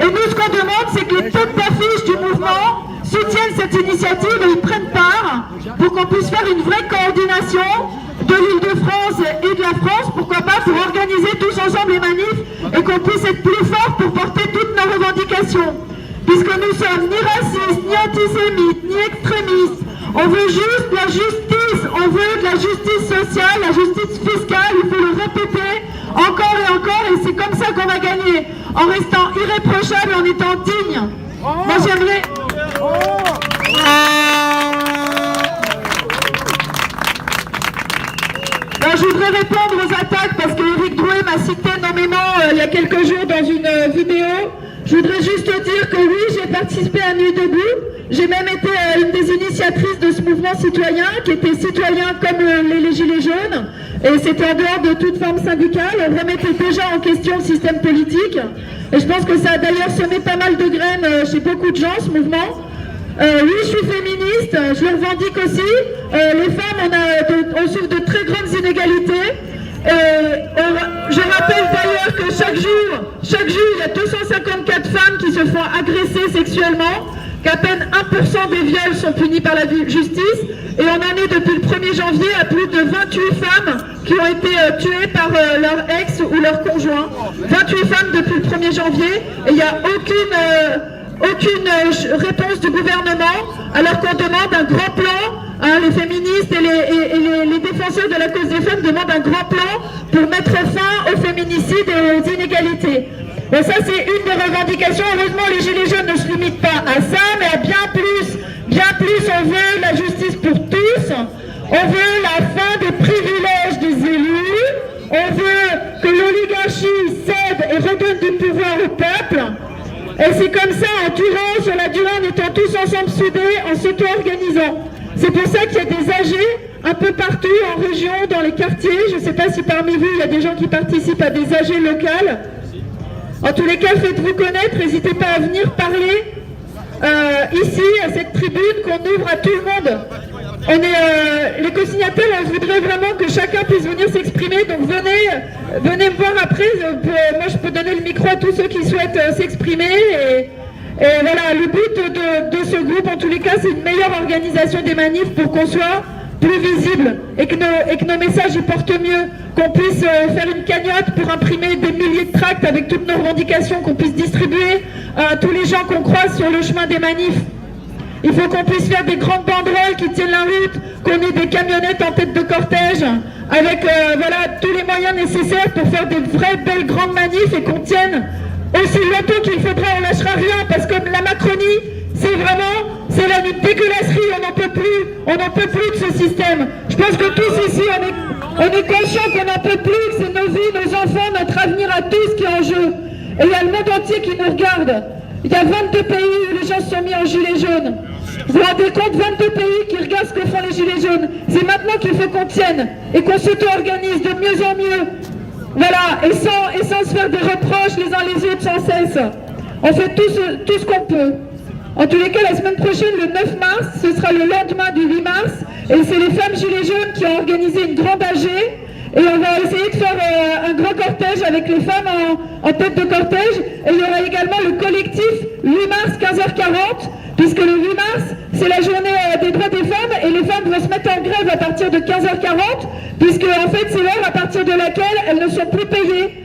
Speaker 14: Et nous ce qu'on demande c'est que les têtes d'affiche du mouvement soutiennent cette initiative et ils prennent part pour qu'on puisse faire une vraie coordination de l'Île-de-France et de la France, pourquoi pas, pour organiser tous ensemble les manifs et qu'on puisse être plus forts pour porter toutes nos revendications. Puisque nous sommes ni racistes, ni antisémites, ni extrémistes. On veut juste la justice, on veut de la justice sociale, la justice fiscale, il faut le répéter encore et encore et c'est comme ça qu'on va gagner, en restant irréprochable et en étant digne. Moi j'aimerais... Alors, je voudrais répondre aux attaques parce que Éric Drouet m'a cité nommément il y a quelques jours dans une vidéo. Je voudrais juste dire que oui, j'ai participé à Nuit debout. J'ai même été une des initiatrices de ce mouvement citoyen qui était citoyen comme les Gilets jaunes. Et c'était en dehors de toute forme syndicale. On remettait déjà en question le système politique. Et je pense que ça a d'ailleurs semé pas mal de graines chez beaucoup de gens, ce mouvement. Oui, je suis féministe, je le revendique aussi. Les femmes, on souffre de très grandes inégalités. Je rappelle d'ailleurs que chaque jour, il y a 254 femmes qui se font agresser sexuellement, qu'à peine 1% des viols sont punis par la justice, et on en est depuis le 1er janvier à plus de 28 femmes qui ont été tuées par leur ex ou leur conjoint. 28 femmes depuis le 1er janvier, et il n'y a aucune réponse du gouvernement, alors qu'on demande un grand plan. Les féministes et les défenseurs de la cause des femmes demandent un grand plan pour mettre fin au féminicide et aux inégalités. Et ça, c'est une des revendications. Heureusement, les Gilets jaunes ne se limitent pas à ça, mais à bien plus. Bien plus, on veut la justice pour tous, on veut la fin des privilèges des élus, on veut que l'oligarchie cède et redonne du pouvoir au peuple. Et c'est comme ça, en durant, sur la durée, en étant tous ensemble soudés, en s'auto-organisant. C'est pour ça qu'il y a des AG un peu partout, en région, dans les quartiers. Je ne sais pas si parmi vous, il y a des gens qui participent à des AG locales. En tous les cas, faites-vous connaître, n'hésitez pas à venir parler ici, à cette tribune, qu'on ouvre à tout le monde. Les co-signataires, on voudrait vraiment que chacun puisse venir s'exprimer, donc venez me voir après. Moi, je peux donner le micro à tous ceux qui souhaitent s'exprimer. Et voilà, le but de ce groupe, en tous les cas, c'est une meilleure organisation des manifs pour qu'on soit plus visible et que nos messages y portent mieux, qu'on puisse faire une cagnotte pour imprimer des milliers de tracts avec toutes nos revendications, qu'on puisse distribuer à tous les gens qu'on croise sur le chemin des manifs. Il faut qu'on puisse faire des grandes banderoles qui tiennent la route, qu'on ait des camionnettes en tête de cortège, avec voilà, tous les moyens nécessaires pour faire des vraies belles grandes manifs et qu'on tienne aussi longtemps qu'il faudra, on lâchera rien, parce que la Macronie, c'est la dégueulasserie, on n'en peut plus de ce système. Je pense que tous ici, on est conscients qu'on n'en peut plus, que c'est nos vies, nos enfants, notre avenir à tous qui est en jeu. Et il y a le monde entier qui nous regarde. Il y a 22 pays où les gens se sont mis en gilets jaunes. Vous vous rendez compte, 22 pays qui regardent ce que font les gilets jaunes. C'est maintenant qu'il faut qu'on tienne et qu'on s'auto-organise de mieux en mieux. Voilà, et sans se faire des reproches les uns les autres sans cesse. On fait tout ce qu'on peut. En tous les cas, la semaine prochaine, le 9 mars, ce sera le lendemain du 8 mars, et c'est les femmes Gilets jaunes qui ont organisé une grande AG, et on va essayer de faire un grand cortège avec les femmes en tête de cortège, et il y aura également le collectif 8 mars 15h40, puisque le 8 mars, c'est la journée des droits des femmes, et les femmes vont se mettre en grève à partir de 15h40, puisque en fait c'est l'heure à partir de laquelle elles ne sont plus payées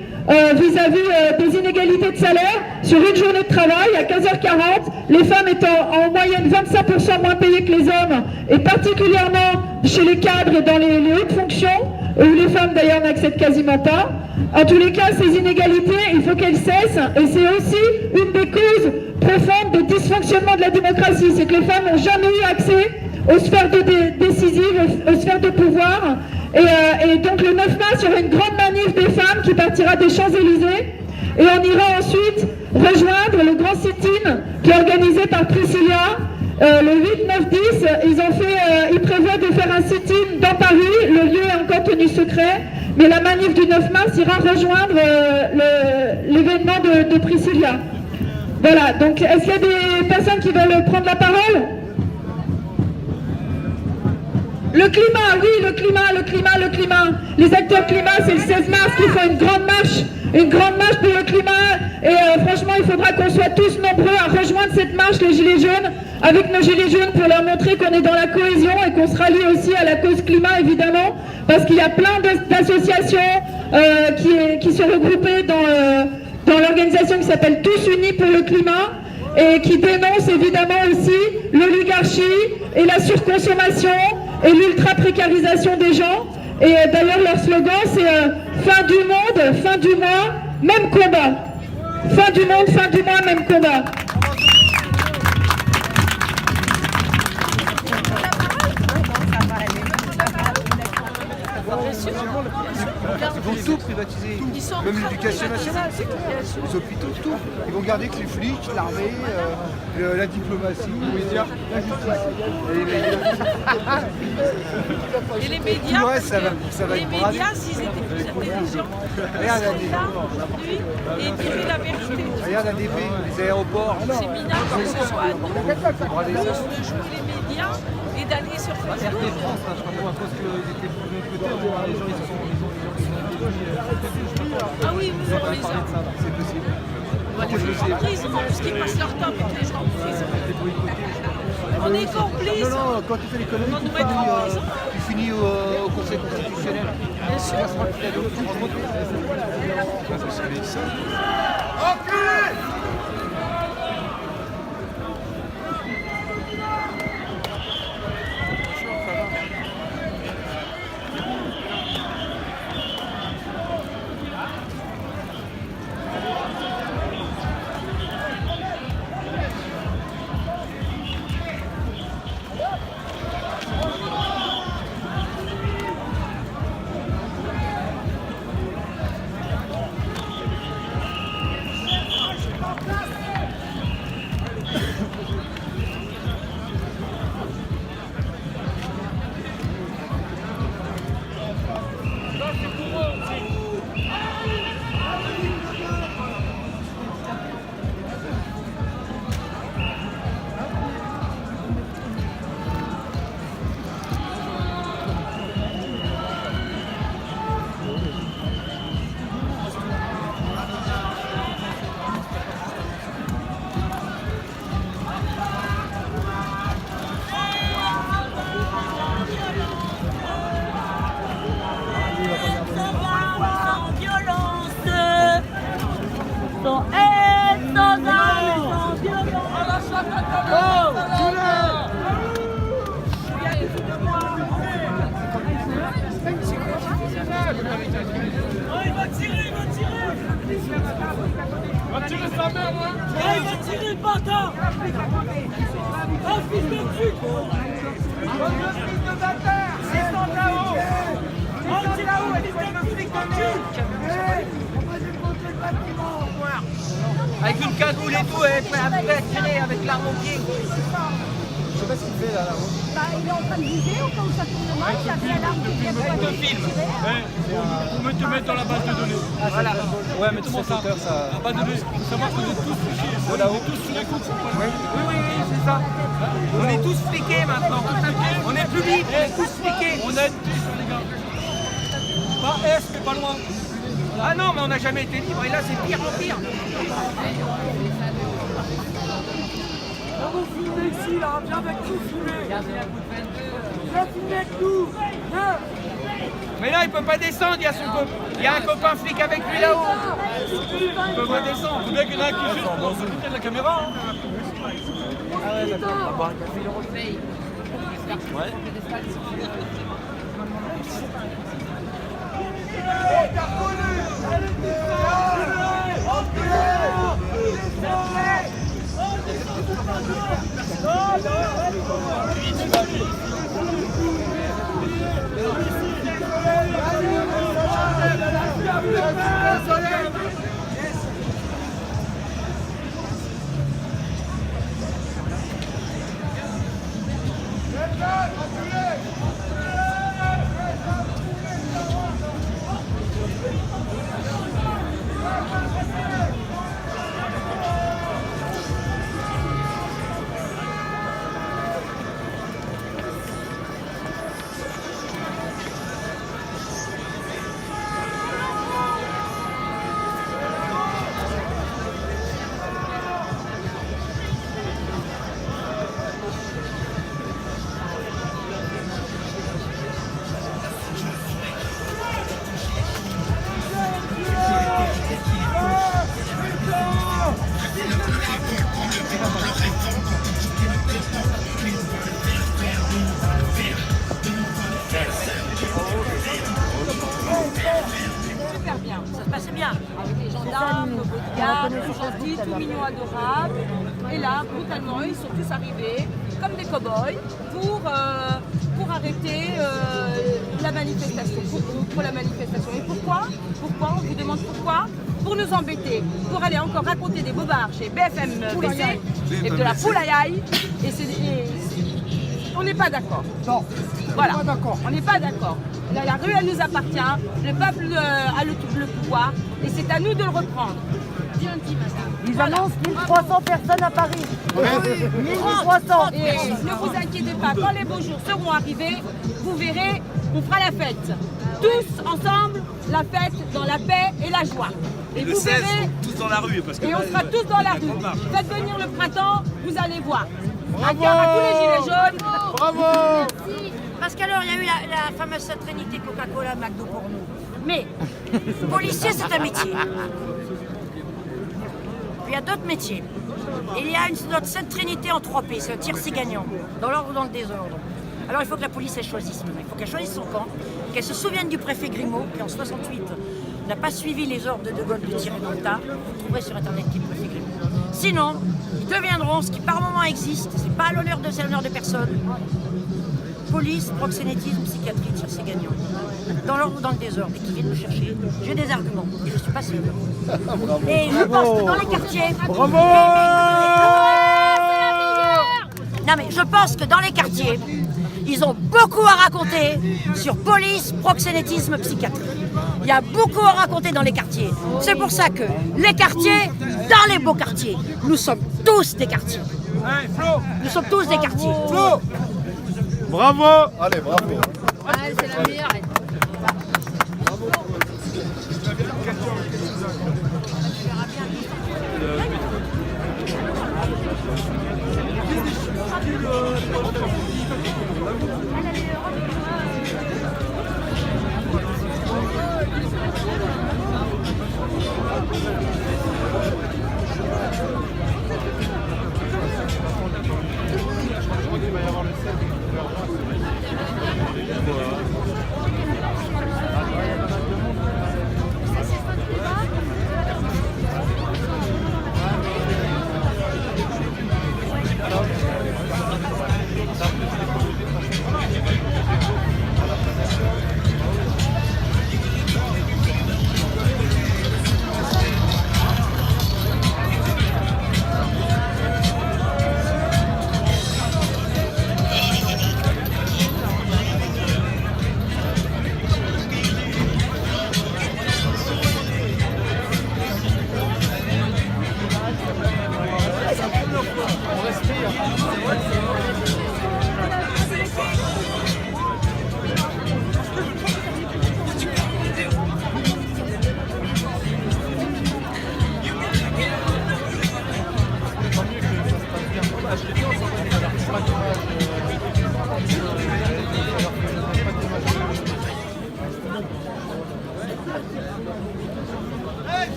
Speaker 14: vis-à-vis des inégalités de salaire. Sur une journée de travail, à 15h40, les femmes étant en moyenne 25% moins payées que les hommes, et particulièrement chez les cadres et dans les hautes fonctions, où les femmes d'ailleurs n'accèdent quasiment pas. En tous les cas, ces inégalités, il faut qu'elles cessent, et c'est aussi une des causes profondes des dysfonctionnements de la démocratie, c'est que les femmes n'ont jamais eu accès aux sphères décisives, aux sphères de pouvoir. Et donc le 9 mars, il y aura une grande manif des femmes qui partira des Champs-Élysées, et on ira ensuite rejoindre le grand sit-in qui est organisé par Priscilla. Le 8, 9, 10, ils prévoient de faire un sit-in dans Paris. Le lieu est encore tenu secret, mais la manif du 9 mars ira rejoindre l'événement de Priscilla. Voilà, donc est-ce qu'il y a des personnes qui veulent prendre la parole? Le climat, oui, le climat. Les acteurs climat, c'est le 16 mars qu'il faut une grande marche pour le climat. Et franchement, il faudra qu'on soit tous nombreux à rejoindre cette marche, les Gilets jaunes, avec nos Gilets jaunes, pour leur montrer qu'on est dans la cohésion et qu'on se rallie aussi à la cause climat, évidemment, parce qu'il y a plein d'associations qui sont regroupées dans l'organisation qui s'appelle Tous Unis pour le climat, et qui dénoncent évidemment aussi l'oligarchie et la surconsommation et l'ultra-précarisation des gens. Et d'ailleurs leur slogan c'est fin du monde, fin du mois, même combat. Fin du monde, fin du mois, même combat.
Speaker 2: Ils vont tout privatiser, même l'éducation nationale, les hôpitaux, tout. Ils vont garder que les flics, l'armée, la diplomatie, les médias, la justice.
Speaker 7: Et les médias,
Speaker 2: tout le reste, ça va
Speaker 7: les médias, s'ils étaient plus intelligents,
Speaker 2: regarde la
Speaker 7: ils sont là aujourd'hui et diraient la vérité.
Speaker 2: Regarde la DP, les aéroports.
Speaker 7: C'est minable que ce soit à nous de jouer les médias et d'aller sur Facebook.
Speaker 2: RT France, je crois qu'à cause qu'ils étaient plus de côté, les gens ils se sont
Speaker 7: ah oui, vous avez raison.
Speaker 2: C'est possible.
Speaker 7: Ils sont parce qu'ils passent leur temps avec les gens en prison. On est complices.
Speaker 2: Non, quand tu fais l'économie, tu finis au Conseil constitutionnel.
Speaker 7: Bien sûr.
Speaker 9: Avec une cagoule et tout, et après tirer avec l'arme au pied.
Speaker 2: Je sais pas ce qu'il fait là.
Speaker 10: Bah, il est en train de bouger au cas où ça tourne mal. Il avait l'alarme qui vient pas de filme.
Speaker 11: Pour me te mettre dans la base de données.
Speaker 2: Voilà. Ouais, mais tu sais, ça.
Speaker 11: La base de données, il faut savoir qu'on est tous fichés. On est tous sur les coups.
Speaker 1: Oui, c'est ça. On est tous fliqués maintenant. On est plus libres, on est tous fliqués.
Speaker 11: On aide tous les gars. Pas est, mais pas loin.
Speaker 1: Ah non, mais on n'a jamais été libre et là c'est pire en pire.
Speaker 7: Vous filmez ici, là, viens avec nous filmer. Viens filmer avec nous. Viens.
Speaker 1: Mais là il peut pas descendre, il y a un copain flic avec lui là-haut. Il peut pas descendre.
Speaker 11: Le mec, il y en a un qui juste dans de la caméra.
Speaker 2: Ah ouais, d'accord.
Speaker 11: Ouais.
Speaker 15: Super bien, ça se passait bien. Avec les gendarmes, nos bodyguards, gentils, tout mignons, adorables. Et là, brutalement, ils sont tous arrivés comme des cow-boys pour arrêter la manifestation, pour la manifestation. Et pourquoi? On vous demande pourquoi? Pour nous embêter, pour aller encore raconter des bobards chez BFM BC et de la poulaille. On n'est pas d'accord.
Speaker 2: Non,
Speaker 15: voilà. On n'est pas d'accord. La rue, elle nous appartient, le peuple a le pouvoir et c'est à nous de le reprendre. Bien dit, madame.
Speaker 16: Ils annoncent 1300 personnes à Paris.
Speaker 15: Oui,
Speaker 16: 1300.
Speaker 15: Et ne vous inquiétez pas, quand les beaux jours seront arrivés, vous verrez, on fera la fête. Tous ensemble, la fête dans la paix et la joie. Et
Speaker 1: le
Speaker 15: vous
Speaker 1: 16,
Speaker 15: verrez,
Speaker 1: tous dans la rue. Parce que
Speaker 15: et on sera tous dans la rue. Faites venir le printemps, vous allez voir.
Speaker 16: Bravo.
Speaker 15: Un cœur à tous les gilets jaunes.
Speaker 16: Bravo.
Speaker 15: Merci.
Speaker 16: Parce qu'alors, il y a eu la fameuse trinité Coca-Cola, McDo pour nous. Mais, policier, c'est un métier. Puis il y a d'autres métiers. Et il y a notre sainte trinité en 3 P, c'est un tiercé gagnant, dans l'ordre ou dans le désordre. Alors il faut que la police, elle choisisse. Il faut qu'elle choisisse son camp, qu'elle se souvienne du préfet Grimaud, qui en 68 n'a pas suivi les ordres de Gaulle de tirer dans le tas. Vous trouverez sur Internet qui est le préfet Grimaud. Sinon, ils deviendront ce qui par moment existe, c'est pas à l'honneur de personne. Police, proxénétisme, psychiatrie, tiercé gagnant. Dans l'ordre ou dans le désordre, et qui viennent me chercher, j'ai des arguments, et je suis pas seule. Et je pense que dans les quartiers...
Speaker 2: Bravo.
Speaker 16: Non mais je pense que dans les quartiers, ils ont beaucoup à raconter sur police, proxénétisme, psychiatrie. Il y a beaucoup à raconter dans les quartiers. C'est pour ça que les quartiers, dans les beaux quartiers, nous sommes tous des quartiers. Nous sommes tous des quartiers.
Speaker 2: Flo. Bravo. Allez, bravo.
Speaker 10: C'est la meilleure.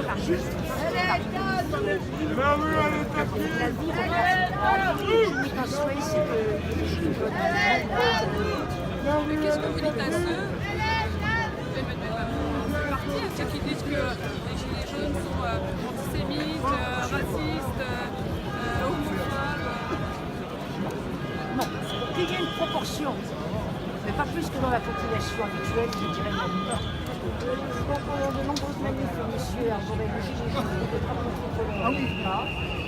Speaker 16: anarchistes. La vie c'est que les gilets jaunes.
Speaker 17: Mais qu'est-ce que vous dites à ceux qui disent que les gilets jaunes sont antisémites, racistes, homophobes?
Speaker 16: Non, qu'il y ait une proportion, mais pas plus que dans la population habituelle, je dirais non. Pendant de nombreuses manifs, monsieur arborait le gilet jaune, il était pas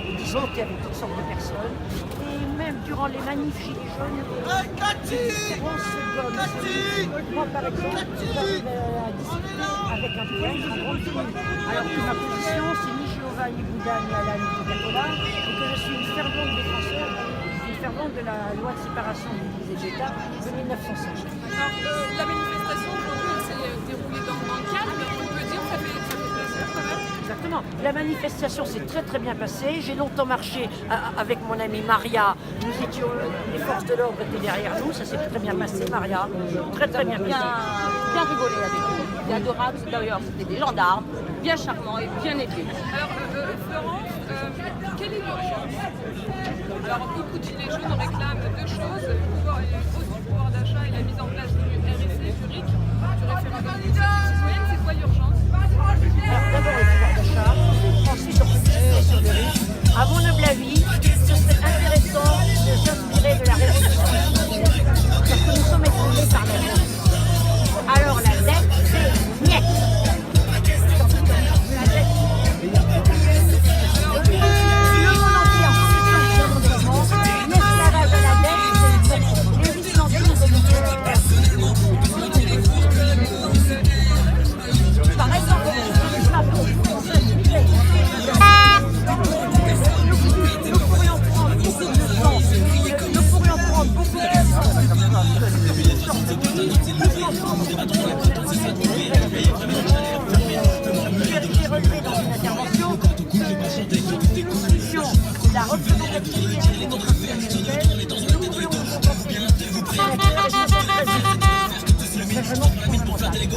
Speaker 16: il discutait avec toutes sortes de personnes, et même durant les manifs gilets jaunes, on se donne. Moi, par exemple, j'arrive à discuter avec un poète en grande tenue, alors que ma position, c'est ni Jéhovah, ni Bouddha, ni Allah, ni Coca-Cola, et que je suis une fervente défenseur, une fervente de la loi de séparation des Églises et d'État de 1905.
Speaker 17: Alors, la manifestation aujourd'hui, elle s'est déroulée dans le calme, on peut dire, ça fait plaisir quand même.
Speaker 16: Exactement. La manifestation s'est très bien passée. J'ai longtemps marché avec mon amie Maria. Nous étions, les forces de l'ordre étaient derrière nous. Ça s'est très bien passé, Maria. Très bien passé.
Speaker 15: Bien rigolé avec eux. C'était adorable. D'ailleurs, c'était des gendarmes, bien charmants et bien éduqués.
Speaker 17: Alors, Florence, quelle est l'urgence? Alors, beaucoup de gilets jaunes réclament deux choses, hausse du pouvoir d'achat et la mise en place du RSE, du RIC, du référendum d'initiative citoyenne. C'est quoi l'urgence?
Speaker 16: Alors, d'abord le pouvoir d'achat, ensuite on peut discuter sur le risque. À mon humble avis, ce serait intéressant de s'inspirer de la révolution industrielle, parce que nous sommes écrasés par la dette. Alors la dette, c'est niet. La dette. Le monde entier en situation de développement, l'esclavage à la dette, c'est les Islandais nous par exemple, nous pourrions prendre beaucoup de temps, nous pourrions prendre beaucoup de j'ai relevé dans une intervention une solution, la représentativité de notre américaine, nous pourrions nous compenser c'est vraiment fondamental. Gouverner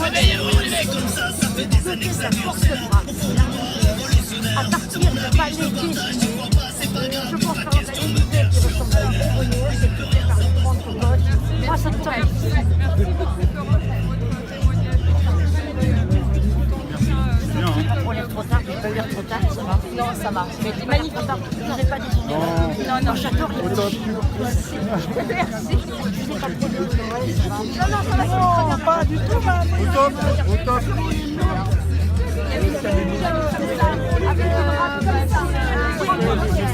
Speaker 16: un pays doter sa force de frappe, à partir de palais définis. Je pense par exemple à une idée qui ressemble à un bonbonnière, c'est fait par une grande cocotte. Moi, ça me semble difficile. Pour l'air trop tard, j'ai pas eu l'air trop tard, ça va?
Speaker 15: Non, ça marche. Mais c'est magnifique.
Speaker 16: Je n'aurais pas décidé. Non, j'adore les merci. Merci. Je n'ai pas trop de ça va. Non, pas du tout. Au top.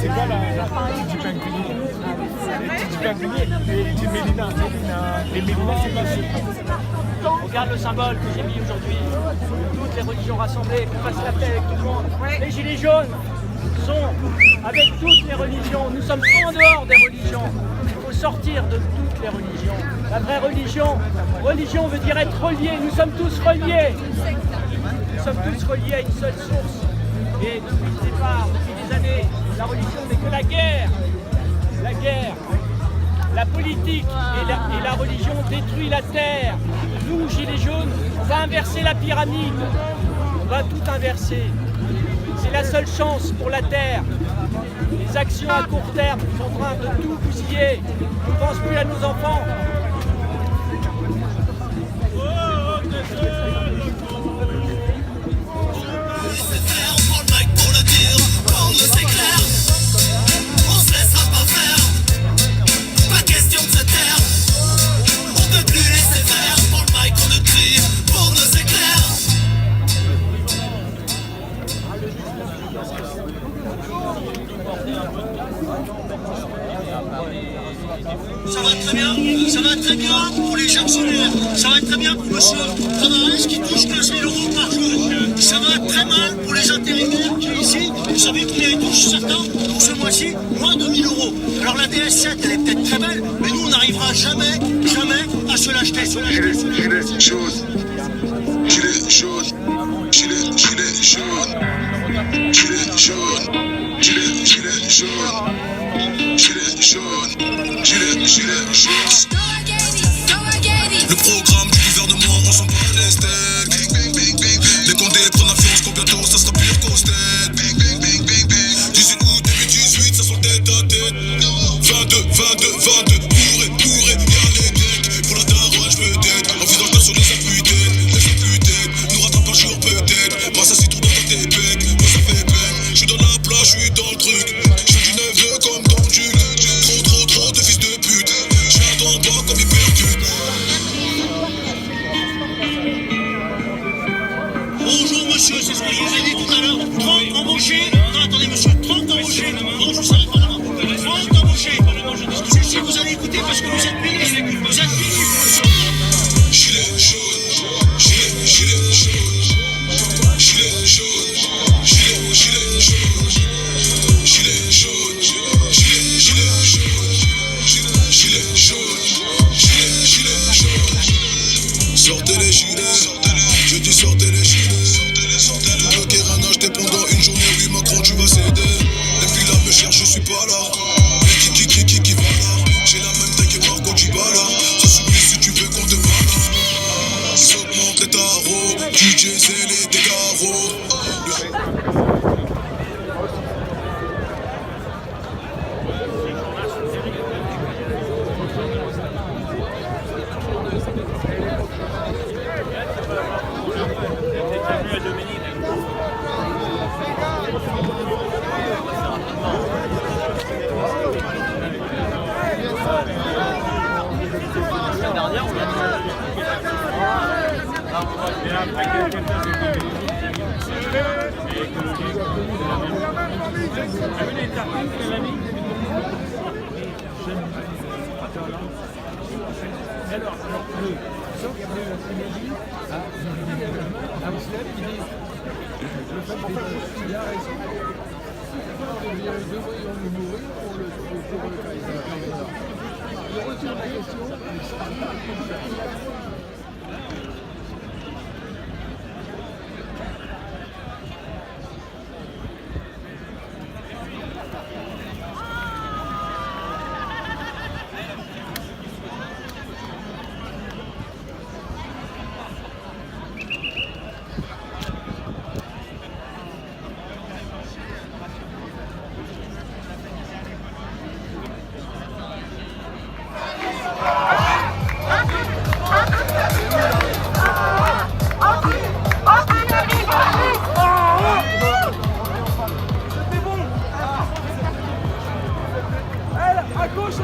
Speaker 8: C'est quoi du pain cuisinier? Du pain cuisinier, du mélina. Les mélina, c'est pas sûr.
Speaker 18: Regarde le symbole que j'ai mis aujourd'hui. Toutes les religions rassemblées, qu'on fasse la paix avec tout le monde. Les gilets jaunes sont avec toutes les religions. Nous sommes en dehors des religions. Il faut sortir de toutes les religions. La vraie religion veut dire être relié. Nous sommes tous reliés. Nous sommes tous reliés à une seule source. Et depuis le départ, depuis des années, la religion n'est que la guerre. La guerre. La politique et la religion détruisent la terre. Nous, gilets jaunes, on va inverser la pyramide. On va tout inverser. C'est la seule chance pour la terre. Les actions à court terme sont en train de tout bousiller. On ne pense plus à nos enfants.
Speaker 19: Ça va très bien pour les actionnaires, ça va très bien pour monsieur Tavares qui touche 15 000 € par jour. Ça va très mal pour les intérimaires qui ici, vous savez combien ils touchent certains pour ce mois-ci? Moins de 1 000 €. Alors la DS7 elle est peut-être très belle, mais nous on n'arrivera jamais à se l'acheter.
Speaker 20: Gilet jaune. Gilet jaune. Gilet jaune. Gilet jaune. Gilet jaune. Gilet jaune. Gilet jaune. Le programme du gouvernement, on s'en bat les steaks. Attendez, prendre l'influence qu'on bientôt ça sera pire qu'au stade. Bang bang bang bang bang. 18 août, début 18, ça sent tête à tête. 22, bourré, y'a les decks. Pour la daronne, j'me tête. En visant le tas sur les appuis-têtes. Nous rattrape un jour peut-être. Passe assis tout dans ta tépec. Moi ça fait peine. J'suis dans la plage, j'suis dans le truc. J'fais du neveu comme dans le jus. Trop de fils de pute. J'attends pas comme il percute.
Speaker 19: Bonjour monsieur, c'est ce que je vous ai dit tout à l'heure. 30 embauchés. Non, attendez monsieur, 30 embauchés. Non, je vous arrête pas là. 30 embauchés. Si vous allez écouter parce que vous êtes payés. Vous êtes payés.
Speaker 20: Gilet jaune, gilet jaune. Gilet jaune, gilet jaune. Gilet jaune, gilet jaune. Sortez les gilets, je dis sortez les gilets. Bloquer un acheté pendant une journée, oui Macron tu vas céder. Et puis là me cherche, je suis pas là. Mais qui va là? J'ai la même taille que Marco Djibala. Ça s'oublie si tu veux qu'on te batte. S'augmente les tarots, DJ c'est les dégaros.
Speaker 7: À gauche.